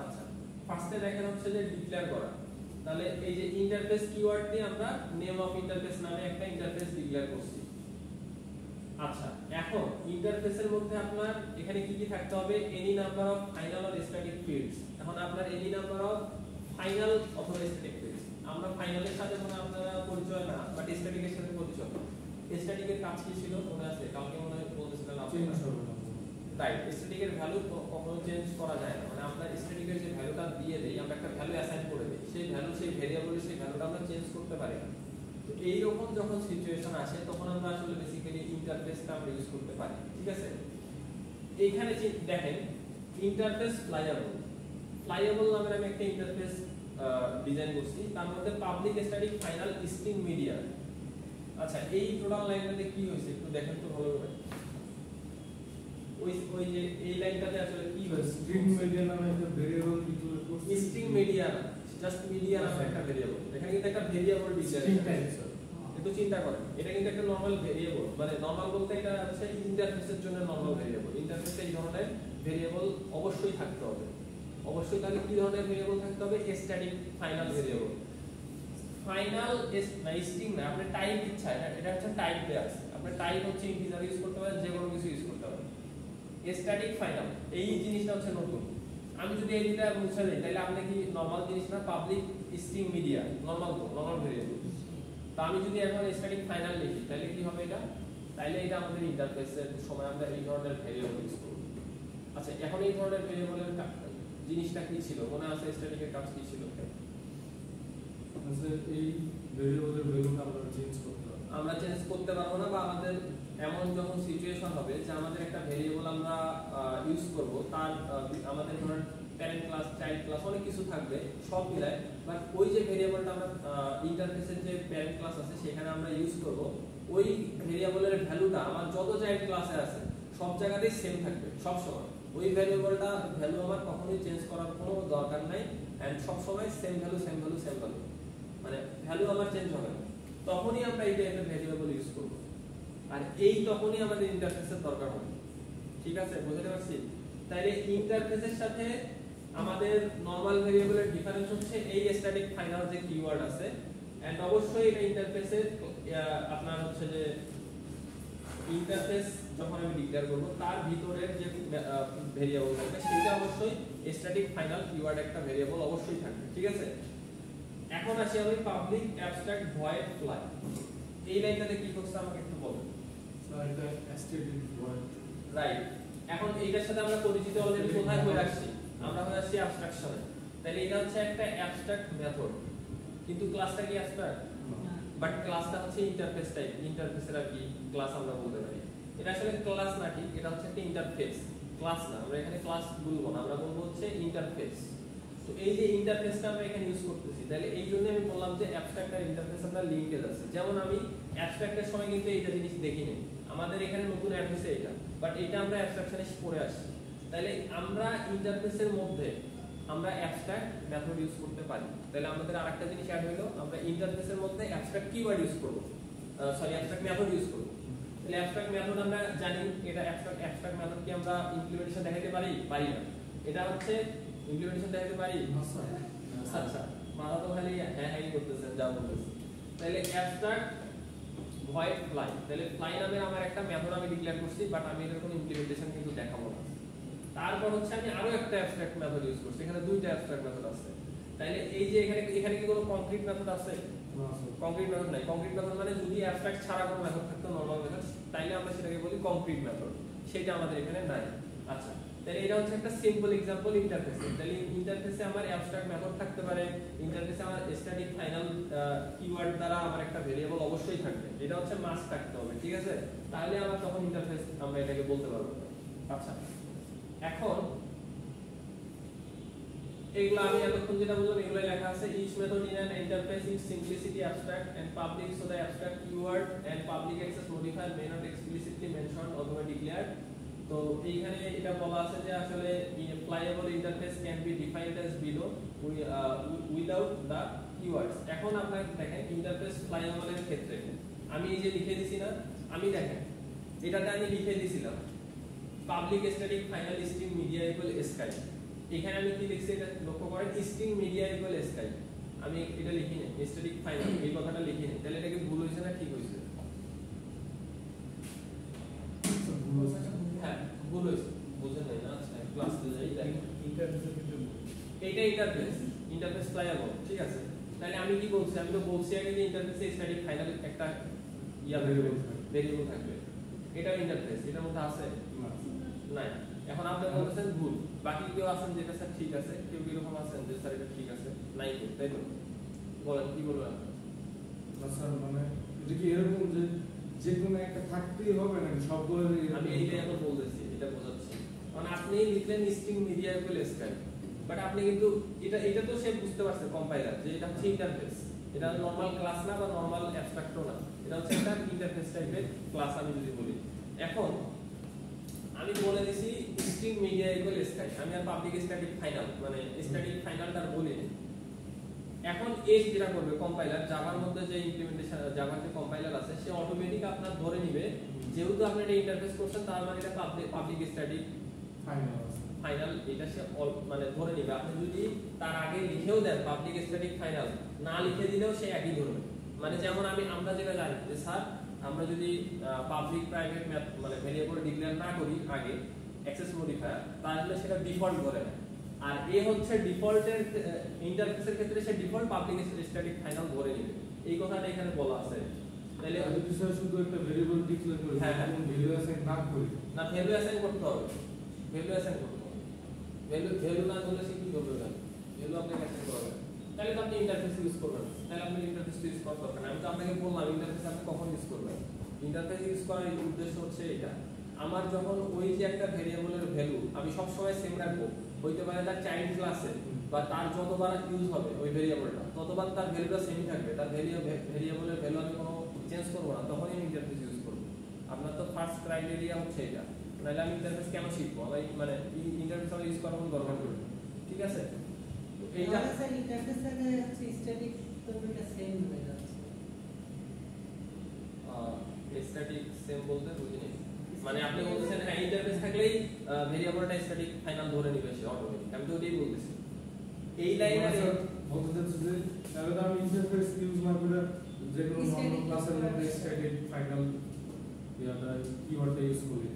আচ্ছা, ফার্স্টে দেখেন হচ্ছে যে ডিক্লেয়ার করা। তাহলে এই যে ইন্টারফেস কিওয়ার্ড দিয়ে আমরা নেম অফ ইন্টারফেস নামে একটা ইন্টারফেস ডিক্লেয়ার করছি। আচ্ছা, এখন ইন্টারফেসের মধ্যে আপনার এখানে কি কি থাকতে হবে, any number of final or static fields. এখন আপনার এনি নাম্বার অফ ফাইনাল অথবা স্ট্যাটিক ফিল্ডস, আমরা ফাইনালের সাথে মনে আপনারা পরিচয় না, বাট স্ট্যাটিকের সাথে পরিচয়। স্ট্যাটিকের কাজ কি ছিল মনে আছে, কালকে মনে হয় বলতেছিলেন চেঞ্জ আপনারা, হবে না। রাইট? স্ট্যাটিকের ভ্যালু কখনো চেঞ্জ করা যায় না, মানে আমরা স্ট্যাটিকের যে ভ্যালুটা দিয়ে দেই, আমরা একটা ভ্যালু অ্যাসাইন করে দেই, সেই ভ্যালু, সেই ভেরিয়েবলের সেই ভ্যালুটা আমরা চেঞ্জ করতে পারি না। তো এই রকম যখন সিচুয়েশন আসে তখন আমরা আসলে বেসিক্যালি ইন্টারফেসটা আমরা ইউজ করতে পারি, ঠিক আছে? এইখানে দেখেন ইন্টারফেস ফ্লাইয়েবল নামের আমি একটা ইন্টারফেস ডিজাইন করছি, তার মধ্যে public static final string media. আচ্ছা, এই টোটাল লাইনটাতে কি হয়েছে একটু দেখেন তো ভালো করে। ওই যে এই লাইনটাতে আসলে কি হয়েছে, স্ট্রিং মিডিয়া নামে একটা ভেরিয়েবল ডিক্লেয়ার করছি। স্ট্রিং মিডিয়া না, জাস্ট মিডিয়া নামে একটা ভেরিয়েবল। এখানে কিন্তু একটা variable string declare type sir. একটু চিন্তা করেন, এটা কিন্তু একটা নরমাল ভেরিয়েবল, মানে নরমাল বলতে এটা হচ্ছে ইন্টারফেসের জন্য নরমাল ভেরিয়েবল। ইন্টারফেসে এই ধরনের ভেরিয়েবল অবশ্যই থাকতে হবে, অবশ্যই। তাহলে কি ধরনের ভেরিয়েবল থাকতে হবে, স্ট্যাটিক ফাইনাল ভেরিয়েবল। ফাইনাল না স্ট্রিং না, আপনি টাইপ ইচ্ছা, এটা হচ্ছে টাইপ দেয়া আছে, আপনি টাইপ হচ্ছে ইন্টিজার ইউজ করতে পারেন, যে কোনো কিছু ইউজ করতে পারেন। স্ট্যাটিক ফাইনাল এই জিনিসটা হচ্ছে নতুন। আমি যদি এই দুটো মুছে দেই তাহলে আপনি কি নরমাল জিনিস না, পাবলিক স্ট্রিং মিডিয়া নরমাল তো, নরমাল ভেরিয়েবল। তো আমি যদি এখন স্ট্যাটিক ফাইনাল লিখি তাহলে কি হবে এটা, তাহলে এটা আমাদের ইন্টারফেসের সময় আমরা এই ধরনের ভেরিয়েবল ইউজ করব। আচ্ছা, এখন এই ধরনের ভেরিয়েবলের জিনিসটা কি ছিল মনে আছে, স্ট্যাটিকের কাজ কি ছিল? আচ্ছা, এই ভেরিয়েবলের ভ্যালুটা আমরা চেঞ্জ করতে হবে। আমরা চেঞ্জ করতে পারবো না, বা আমাদের এমন যখন সিচুয়েশন হবে যে আমাদের একটা ভেরিয়েবল আমরা ইউজ করব, তার আমাদের ধরেন প্যারেন্ট ক্লাস, চাইল্ড ক্লাস, অনেক কিছু থাকবে সব মিলায়, বাট ওই যে ভেরিয়েবলটা আমরা ইন্টারফেসের যে প্যারেন্ট ক্লাস আছে সেখানে আমরা ইউজ করব, ওই ভেরিয়েবলের ভ্যালুটা আমার যত চাইল্ড ক্লাসে আছে সব জায়গাতেই সেম থাকবে সব সময়। ওই ভ্যারিয়েবলটা ভ্যালু আমার কখনোই চেঞ্জ করার কোনো দরকার নাই, এন্ড সব সময় সেম ভ্যালু, মানে ভ্যালু আমার চেঞ্জ হবে না। তখনই আমরা এই টাইপের ভেরিয়েবল ইউজ করব, আর এই তখনই আমাদের ইন্টারফেসের দরকার হবে, ঠিক আছে? বুঝতে পারছি? তাইলে ইন্টারফেসের সাথে আমাদের নরমাল ভেরিয়েবলের ডিফারেন্স হচ্ছে এই স্ট্যাটিক ফাইনাল যে কিওয়ার্ড আছে, এন্ড অবশ্যই এটা ইন্টারফেসের আপনার হচ্ছে যে ইন্টারফেস যখন আমি ডিক্লেয়ার করব তার ভিতরের যে ভেরিয়েবল থাকবে সেটা অবশ্যই স্ট্যাটিক ফাইনাল কিওয়ার্ড একটা ভেরিয়েবল অবশ্যই থাকবে, ঠিক আছে? এখন আসি আমি পাবলিক অ্যাবস্ট্রাক্ট ভয়েড ফ্লাই। এই লাইনটাতে কি করছে আমাকে একটু বলুন। স্যার, এটা স্ট্যাটিক ভয়েড, রাইট? এখন এইটার সাথে আমরা পরিচিত অলরেডি কোথায় হয়ে আসছি, আমরা হয়ে আসছি অ্যাবস্ট্রাকশনে। তাহলে এটা হচ্ছে একটা অ্যাবস্ট্রাক্ট মেথড, কিন্তু ক্লাসটা কি অ্যাবস্ট্রাক্ট? বাট ক্লাসটা হচ্ছে ইন্টারফেস টাইপ। ইন্টারফেসের আর কি ক্লাস আমরা বলতে পারি, এটা আসলে ক্লাস না, ঠিক? এটা হচ্ছে একটা ইন্টারফেস, ক্লাস না। আমরা এখানে ক্লাস বলবো না, আমরা বলবো হচ্ছে ইন্টারফেস। তো এই যে ইন্টারফেসটা আমরা এখানে ইউজ করতেছি, তাহলে এই জন্য আমি বললাম যে অ্যাবস্ট্রাক্ট আর ইন্টারফেস আমরা লিংকেজ আছে। যেমন আমি অ্যাবস্ট্রাক্টের সময় কিন্তু এইটা জিনিস দেখিনি, আমাদের এখানে নতুন অ্যাড হয়েছে এটা, বাট এটা আমরা অ্যাবস্ট্রাকশনে পড়ে আসছি। তাহলে আমরা ইন্টারফেসের মধ্যে আমরা অ্যাবস্ট্রাক্ট মেথড ইউজ করতে পারি। তাহলে আমাদের আরেকটা জিনিস অ্যাড হলো, আমরা ইন্টারফেসের মধ্যে অ্যাবস্ট্রাক্ট কিওয়ার্ড ইউজ করব, অ্যাবস্ট্রাক্ট মেথড ইউজ করব। তাহলে অ্যাবস্ট্রাক্ট মেথড আমরা জানি, এটা অ্যাবস্ট্রাক্ট মেথড কি আমরা ইমপ্লিমেন্টেশন দেখাতে পারি না। এটা হচ্ছে ইমপ্লিমেন্টেশন দেখাতে পারি। আচ্ছা মাথা তো খালি হ্যাঁ করতেছেন যা বলতেছেন। তাহলে অ্যাবস্ট্রাক্ট ভয়েড ফ্লাই, তাহলে ফ্লাই নামের আমার একটা মেথড আমি ডিক্লেয়ার করছি, বাট আমি এর কোনো ইমপ্লিমেন্টেশন কিন্তু দেখাবো না। তারপর হচ্ছে আমি আরো একটা অ্যাবস্ট্রাক্ট মেথড ইউজ করছি, এখানে দুইটা অ্যাবস্ট্রাক্ট মেথড আছে। তাহলে এই যে এখানে কি কোনো কংক্রিট মেথড আছে? কংক্রিট মেথড নাই। কংক্রিট মেথড মানে যদি অ্যাবস্ট্রাক্ট ছাড়া কোনো মেথড থাকতো, নরমাল মেথড, তাইলে আমরা সেটাকে বলি কংক্রিট মেথড। সেটা আমাদের এখানে নাই। আচ্ছা, তাহলে এটা হচ্ছে একটা সিম্পল एग्जांपल ইন্টারফেসে। তাহলে ইন্টারফেসে আমার অ্যাবস্ট্রাক্ট মেথড থাকতে পারে, ইন্টারফেসে আমার স্ট্যাটিক ফাইনাল কিওয়ার্ড দ্বারা আমার একটা ভেরিয়েবল অবশ্যই থাকবে, এটা হচ্ছে মাস্ট থাকতে হবে, ঠিক আছে? তাহলে আমরা তখন ইন্টারফেস আমরা এটাকে বলতে পারবো। আচ্ছা, এখন এগুলা আমি এতক্ষণ যেটা বললাম এগুলাই লেখা আছে। Each method in an interface is simplicity abstract and public, so the abstract keyword and public access modifier may not explicitly mention অথবা ডিক্লেয়ার্ড। তো এইখানে এটা বলা আছে যে আসলে flyable interface can be defined as below without the keywords. এখন আপনারা দেখেন ইন্টারফেস ফ্লাইয়েবলের ক্ষেত্রে আমি এই যে লিখে দিছি না, আমি দেখেন এটাতে আমি লিখে দিছিলাম public static final string media equal sky. এখানে আমি কি লিখছি এটা লক্ষ্য করেন, স্ট্রিং মিডিয়া ইকুয়াল স্কাই। আমি এটা লিখি না স্ট্যাটিক ফাইনাল, এই কথাটা লিখি না। তাহলে এটা কি ভুল হইছে না ঠিক হইছে? হ্যাঁ ভুল হইছে, বুঝেন নাই না? আচ্ছা ক্লাসে যাই, দেখেন এইটা ইন্টারফেস ফ্লাইয়েবল, ঠিক আছে? তাহলে আমি কি বলছি, আমি তো বলছি আগে যে ইন্টারফেসে স্ট্যাটিক ফাইনাল একটা ভেরিয়েবল থাকবে। এটা ইন্টারফেস, এটার মধ্যে আছে নাই। এখন আপনি বলতেছেন ভুল, বাকি কেউ আছেন যেটা স্যার ঠিক আছে, কেউ এরকম আছেন যে স্যার এটা ঠিক আছে নাই, তাই তো? বলেন কি বলবেন? স্যার মানে এটা কি এরকম যে যে কোনো একটা থাকতেই হবে নাকি সবগুলো? আমি এইটাই এখন বলতেছি, এটা বোঝাচ্ছি। কারণ আপনি লিখলেন string media equal sky, but আপনি কিন্তু এটা তো সে বুঝতে পারছে কম্পাইলার যে এটা হচ্ছে ইন্টারফেস, এটা নরমাল ক্লাস না বা নরমাল অ্যাবস্ট্রাক্টও না, এটা হচ্ছে একটা ইন্টারফেস টাইপের ক্লাস আমি যদি বলি। এখন আমি বলে দিছি স্ট্রিং মিডিয়া ইকুয়াল স্কাই, আমি আর পাবলিক স্ট্যাটিক ফাইনাল মানে স্ট্যাটিক ফাইনালটা বলি না। এখন এই যেটা করবে কম্পাইলার, জাভার মধ্যে যে ইমপ্লিমেন্টেশন জাভার যে কম্পাইলার আছে সে অটোমেটিক আপনার ধরে নেবে যেহেতু আপনি এটা ইন্টারফেস করছেন তার মানে এটা পাবলিক স্ট্যাটিক ফাইনাল, এটা সে মানে ধরে নেবে। আপনি যদি তার আগে লিখেও দেন পাবলিক স্ট্যাটিক ফাইনাল, না লিখে দিলেও সে একই ধরবে। মানে যেমন আমরা যেটা জানি যে স্যার আমরা যদি পাবলিক প্রাইভেট মানে ভেরিয়েবল ডিক্লেয়ার না করি আগে অ্যাক্সেস মডিফায়ার, তাহলে সেটা ডিফল্ট করে না। আর এ হচ্ছে ডিফল্টের ইন্টারফেসের ক্ষেত্রে সে ডিফল্ট পাবলিক স্ট্যাটিক ফাইনাল ধরে নেবে, এই কথাটা এখানে বলা আছে। তাহলে যদি স্যার শুধু একটা ভেরিয়েবল ডিক্লেয়ার করি, হ্যাঁ ভ্যালু অ্যাসাইন না করি, না ভ্যালু অ্যাসাইন করতে হবে, ভ্যালু অ্যাসাইন করতে হবে। ভ্যালু না করলে সে কি করবে? ভ্যালু আপনাকে অ্যাসাইন করবে, তাহলে তো আপনি ইন্টারফেস ইউজ করবেন। তাহলে আপনি ইন্টারফেস ইউজ করার দরকার নেই। আমি তো আপনাকে বললাম ইন্টারফেস আপনি কখন ইউজ করবেন। ইন্টারফেস ইউজ করার উদ্দেশ্য হচ্ছে এটা, আমার যখন ওই যে একটা ভেরিয়েবলের ভ্যালু আমি সব সময় সেম রাখবো, হইতে পারে তার চাইল্ড ক্লাসে বা তার যতবার ইউজ হবে ওই ভেরিয়েবলটা ততবার তার ভ্যালুটা সেমই থাকবে, তার ভেরিয়েবলের ভ্যালু আমি কোনো চেঞ্জ করবো না, তখনই আমি ইন্টারফেস ইউজ করবো। আপনার তো ফার্স্ট ক্রাইটেরিয়া হচ্ছে এটা, নাহলে আমি ইন্টারফেস কেন শিখবো? আমি মানে ইন্টারফেস আমি ইউজ করার কোনো দরকার পড়বে না, ঠিক আছে? এইটা স্যার ইন্টারফেসের হচ্ছে স্ট্যাটিক তো এটা সেম হয়ে যাচ্ছে। স্ট্যাটিক সেম বলতে বুঝিনি, মানে আপনি বলতেছেন হ্যাঁ ইন্টারফেস থাকলেই ভেরিয়েবলটা স্ট্যাটিক ফাইনাল ধরে নেবে সে অটোমেটিক, আমি তো ওটাই বলতেছি। এই লাইনে বলতে চাচ্ছি যে তাহলে তো আমি ইন্টারফেস ইউজ না করে যে কোনো নরমাল ক্লাসের মধ্যে স্ট্যাটিক ফাইনাল ইয়াটা কিওয়ার্ডটা ইউজ করি,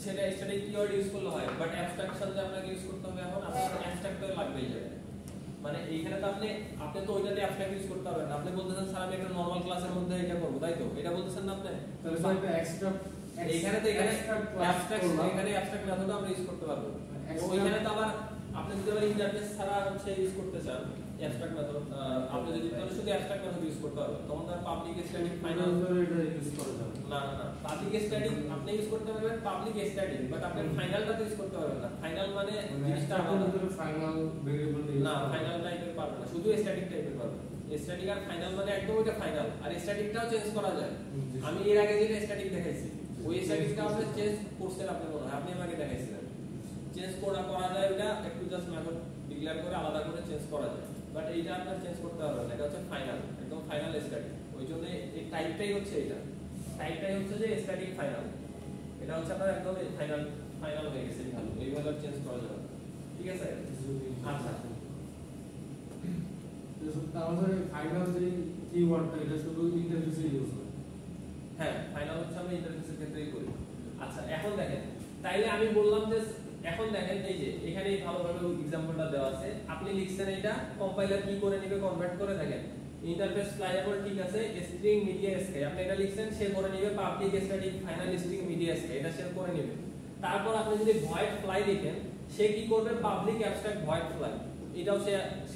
সেটা স্ট্যাটিক কিওয়ার্ড ইউজ করলে হয়, বাট অ্যাবস্ট্রাকশন যে আপনাকে ইউজ করতে হবে এখন আপনার অ্যাবস্ট্রাক্টর লাগবেই যাবে। মানে এইখানে তো আপনি তো ওইটাতে অ্যাবস্ট্রাক্ট ইউজ করতে পারবেন না। আপনি বলতেছেন স্যার আমি একটা নরমাল ক্লাসের মধ্যে এটা করব, তাই তো? এটা বলতেছেন না আপনি? তাহলে স্যার একটা এক্সট্রা এখানে অ্যাবস্ট্রাক্ট মেথড আমরা ইউজ করতে পারবো। ওইখানে তো আবার আপনি যদি আবার ইন্টারফেস ছাড়া হচ্ছে ইউজ করতে চান অ্যাবস্ট্রাক্ট মেথড, আপনি যদি তাহলে শুধু অ্যাবস্ট্রাক্ট মেথড ইউজ করতে পারবেন, তখন তার পাবলিক স্ট্যাটিক ফাইনাল এটা ইউজ করা যাবে না। পাবলিক স্ট্যাটিক আপনি ইউজ করতে পারবেন পাবলিক স্ট্যাটিক, বাট আপনি ফাইনালটা ইউজ করতে পারবেন না। ফাইনাল মানে জিনিসটা আমাদের ফাইনাল ভেরিয়েবল না, ফাইনাল টাইপের পারবেন না, শুধু স্ট্যাটিক টাইপের পারবেন। স্ট্যাটিক আর ফাইনাল মানে একদম ওটা ফাইনাল, আর স্ট্যাটিকটাও চেঞ্জ করা যায়। আমি এর আগে যেটা স্ট্যাটিক দেখাইছি ওই স্ট্যাটিকটা আপনি চেঞ্জ করছেন, আপনি মনে হয় আপনি আমাকে দেখাইছিলেন চেঞ্জ করা যায়, ওটা একটু জাস্ট মেথড ডিক্লেয়ার করে আলাদা করে চেঞ্জ করা যায়, বাট এইটা আপনার চেঞ্জ করতে পারবেন না, এটা হচ্ছে ফাইনাল, একদম ফাইনাল স্ট্যাটিক। ওই জন্য এই টাইপটাই হচ্ছে এটা, টাইপটাই হচ্ছে যে স্ট্যাটিক ফাইনাল, এটা হচ্ছে আপনার একদম ফাইনাল ফাইনাল হয়ে গেছে ভালো, এইভাবে আর চেঞ্জ করা যাবে না, ঠিক আছে? আচ্ছা আমাদের ফাইনাল যে কিওয়ার্ডটা এটা শুধু ইন্টারফেসে ইউজ হয়। হ্যাঁ, ফাইনাল হচ্ছে আমরা ইন্টারফেসের ক্ষেত্রেই করি। আচ্ছা এখন দেখেন, তাইলে আমি বললাম যে এখন দেখেন এই যে এখানে ভালোভাবে এক্সাম্পলটা দেওয়া আছে, আপনি লিখছেন এটা, কম্পাইলার কি করে নেবে কনভার্ট করে, দেখেন ইন্টারফেস ফ্লাইএবল ঠিক আছে, স্ট্রিং মিডিয়া স্কাই, আপনি এটা লিখছেন, সে করে নেবে public static final string media sky, এটা সে করে নেবে। তারপর আপনি যদি ভয়েড ফ্লাই লিখেন, সে কি করবে পাবলিক অ্যাবস্ট্রাক্ট ভয়েড ফ্লাই, এটাও সে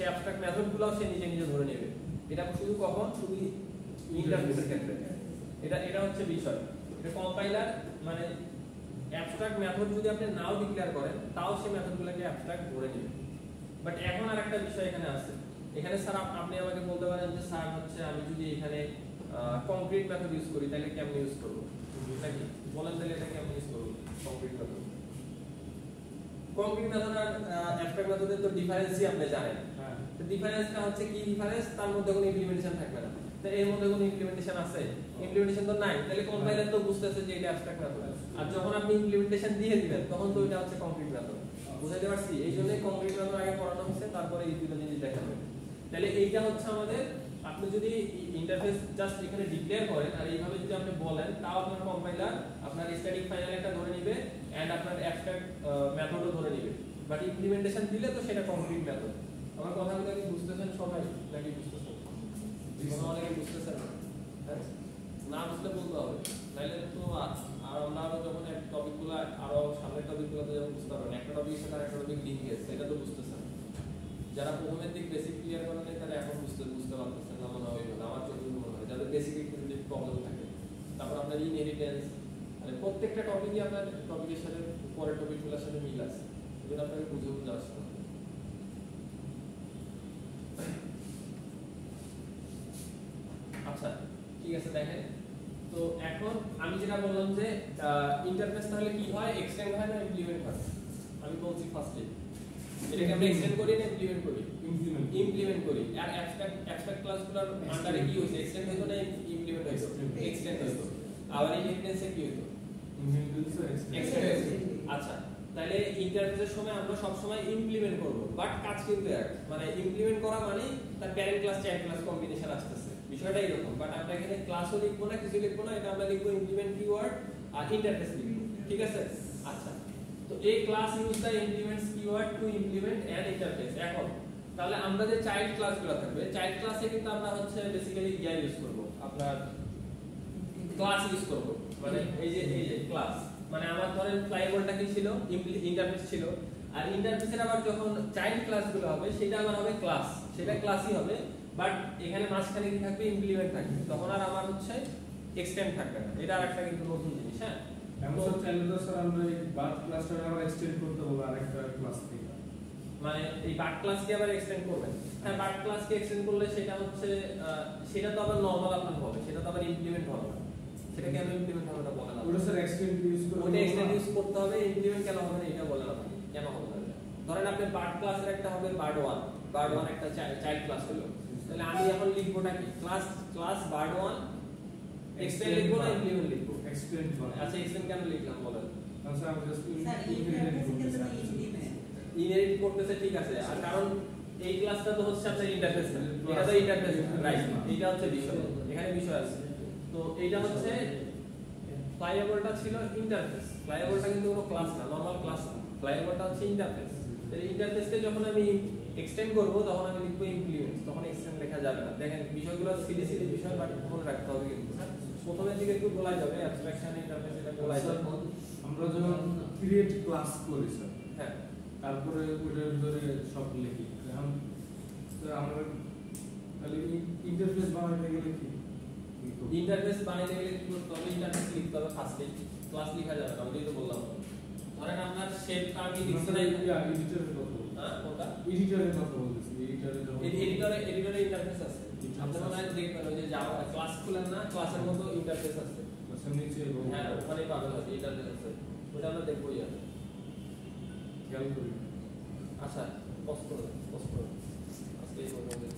অ্যাবস্ট্রাক্ট মেথডগুলোও সে নিজে নিজে ধরে নেবে। এটা শুধু কখন, শুধু ইন্টারফেসের ক্ষেত্রে, এটা হচ্ছে বিষয়। এটা কম্পাইলার মানে অ্যাবস্ট্রাক্ট মেথড যদি আপনি নাও ডিক্লেয়ার করেন, তাও সেই মেথডগুলোকে অ্যাবস্ট্রাক্ট ধরে নেবে। বাট এখন আরেকটা বিষয় এখানে আছে, এখানে স্যার আপনি আমাকে বলতে পারেন যে স্যার হচ্ছে আমি যদি এখানে কংক্রিট মেথড ইউজ করি তাহলে কেমন ইউজ করব, নাকি বলেন তাহলে এটা কেমন ইউজ করব কংক্রিট মেথড? কংক্রিট মেথড আর অ্যাবস্ট্রাক্ট মেথডের তো ডিফারেন্সই আপনি জানেন। হ্যাঁ, তো ডিফারেন্সটা হচ্ছে কি, ডিফারেন্স তার মধ্যে কোনো ইমপ্লিমেন্টেশন থাকবে না, তো এর মধ্যে কোনো ইমপ্লিমেন্টেশন আছে? ইমপ্লিমেন্টেশন তো নাই, তাহলে কম্পাইলার তো বুঝতেছে যে এটা অ্যাবস্ট্রাক্ট মেথড, আর যখন আপনি ইমপ্লিমেন্টেশন দিয়ে দিবেন তখন তো এটা হচ্ছে কংক্রিট মেথড। বুঝাতে পারছি? এই জন্যই কংক্রিট মেথড আগে পড়ানো হচ্ছে, তারপরে এই দুটো জিনিস দেখাবে। তাহলে এইটা হচ্ছে আমাদের, আপনি যদি ইন্টারফেস জাস্ট এখানে ডিক্লেয়ার করেন আর এইভাবে যদি আপনি বলেন, তাও আপনার কম্পাইলার আপনার স্ট্যাটিক ফাইনাল একটা ধরে নেবে এন্ড আপনার অ্যাবস্ট্রাক্ট মেথডও ধরে নেবে। বাট ইমপ্লিমেন্টেশন দিলে তো সেটা কংক্রিট মেথড। আমার কথাগুলো কি বুঝতেছেন সবাই, নাকি বুঝতেছেন? অনেকে বুঝতেছেন, না বুঝলে বলতে হবে, নাইলে তো আর আমরা আরো যখন এক টপিকগুলো আরো সামনের টপিকগুলোতে যখন বুঝতে পারবেন, একটা টপিকের সাথে আরেকটা টপিক লিঙ্ক আছে, এটা তো বুঝতেছেন। যারা প্রথমের দিক বেসিক ক্লিয়ার করেন তারা এখন বুঝতে পারতেছেন না মনে হয়, আমার যতটুকু মনে হয়, যাদের বেসিক একটু যদি প্রবলেম থাকে। তারপর আপনার ইনহেরিটেন্স, মানে প্রত্যেকটা টপিকই আপনার টপিকের সাথে পরের টপিকগুলোর সাথে মিল আছে, এগুলো আপনাকে বুঝে আসতে হবে। আচ্ছা ঠিক আছে, দেখেন তো এখন আমি যেটা বললাম যে ইন্টারফেস তাহলে কি হয়, এক্সটেন্ড হয় না ইমপ্লিমেন্ট হয়? আমি বলছি ফার্স্টে এটাকে আমরা এক্সটেন্ড করি না ইমপ্লিমেন্ট করি? ইমপ্লিমেন্ট করি। আর অ্যাবস্ট্রাক্ট ক্লাসগুলোর আন্ডারে কি হইছে, এক্সটেন্ড হইতো না ইমপ্লিমেন্ট হইতো? এক্সটেন্ড হইতো। আবার ইনহেরিটেন্সে কি হইতো? এক্সটেন্ড হইতো। আচ্ছা তাহলে ইন্টারফেসের সময় আমরা সব সময় ইমপ্লিমেন্ট করব, বাট কাজ কিন্তু এক, মানে ইমপ্লিমেন্ট করা মানে তার parent class child class combination আসতেছে, বিষয়টা এরকম। বাট আমরা এখানে ক্লাসও লিখবো না, কিছু লিখবো না, এটা আমরা লিখবো ইমপ্লিমেন্ট কিওয়ার্ড আর ইন্টারফেস লিখবো, ঠিক আছে? আচ্ছা তো এই class use the implements keyword to implement an interface. এখন তাহলে আমরা যে চাইল্ড ক্লাসগুলো থাকবে, চাইল্ড ক্লাসে কিন্তু আমরা হচ্ছে বেসিক্যালি ইয়া ইউজ করব, আপনার ক্লাস ইউজ করব, মানে এই যে ক্লাস, মানে আমার ধরেন ফ্লাইওভারটা কি ছিল, ইন্টারফেস ছিল, আর ইন্টারফেসের আবার যখন চাইল্ড ক্লাসগুলো হবে সেটা আবার হবে ক্লাস, সেটা ক্লাসই হবে, বাট এখানে মাঝখানে কি থাকবে, ইমপ্লিমেন্ট থাকবে, তখন আর আমার হচ্ছে এক্সটেন্ড থাকবে না। এটা আরেকটা কিন্তু নতুন জিনিস। হ্যাঁ এমন চাইলে তো স্যার আমরা এই বাদ ক্লাসটা আবার এক্সটেন্ড করতে বলবো আরেকটা ক্লাস থেকে, মানে এই বাট ক্লাসকে আবার এক্সটেন্ড করবেন। হ্যাঁ বাট ক্লাসকে এক্সটেন্ড করলে সেটা হচ্ছে সেটা তো আবার নরমাল আপনার হবে, সেটা তো আবার ইমপ্লিমেন্ট হবে না। সেটা কেন ইমপ্লিমেন্ট হবে না বলেন? ওটা স্যার এক্সটেন্ড ইউজ করতে, ওটা এক্সটেন্ড ইউজ করতে হবে, ইমপ্লিমেন্ট কেন হবে না এটা বলেন আপনি, কেন হবে না? ধরেন আপনি বাট ক্লাসের একটা হবে বার্ড 1 একটা চাইল্ড ক্লাস হলো, তাহলে আমি এখন লিখবোটা কি, ক্লাস বার্ড 1 এক্সটেন্ড লিখবো না ইমপ্লিমেন্ট লিখবো? এক্সটেন্ড করে। আচ্ছা এক্সটেন্ড কেন লিখলাম বলেন? আচ্ছা আমি জাস্ট স্যার ইন্টারফেস কিন্তু ইমপ্লিমেন্ট ইনহেরিট করতেছে, ঠিক আছে, আর কারণ এই ক্লাসটা তো হচ্ছে আপনার ইন্টারফেস না, এটা তো ইন্টারফেস রাইট, এটা হচ্ছে বিষয়, এখানে বিষয় আছে। তো এইটা হচ্ছে ফ্লাইওভারটা ছিল ইন্টারফেস, ফ্লাইওভারটা কিন্তু কোনো ক্লাস না, নরমাল ক্লাস না, ফ্লাইওভারটা হচ্ছে ইন্টারফেস। তাহলে ইন্টারফেসকে যখন আমি এক্সটেন্ড করব তখন আমি লিখবো ইমপ্লিমেন্টস, তখন এক্সটেন্ড লেখা যাবে না। দেখেন বিষয়গুলো সিলি বিষয়, বাট মনে রাখতে হবে কিন্তু প্রথমের দিকে একটু বলা যাবে অ্যাবস্ট্রাকশন ইন্টারফেস, এটা বলা যাবে। আমরা যখন ক্রিয়েট ক্লাস করি স্যার, হ্যাঁ তারপরে ওটার ভিতরে সব লিখি, এখন তো আমরা তাহলে ইন্টারফেস বানাতে গেলে কি ইন্টারফেস বানাইতে গেলে কি করতে হবে, ইন্টারফেস লিখতে হবে ফার্স্টে, ক্লাস লেখা যাবে না, ওটাই তো বললাম। ধরেন আপনার শেপটা আমি লিখতে নাই, এডিটরের কথা বলছি, হ্যাঁ ওটা এডিটরের কথা বলছি, এডিটরে ইন্টারফেস আছে, আপনি মনে হয় দেখবেন ওই যে জাভা ক্লাস খুলেন না, ক্লাসের মতো ইন্টারফেস আছে, আচ্ছা নিচে হ্যাঁ ওখানেই পাবেন হয়তো ইন্টারফেস আছে, ওটা আমরা দেখবোই আর খেয়াল করি। আচ্ছা পজ করে দেন, আজকে এই পর্যন্ত।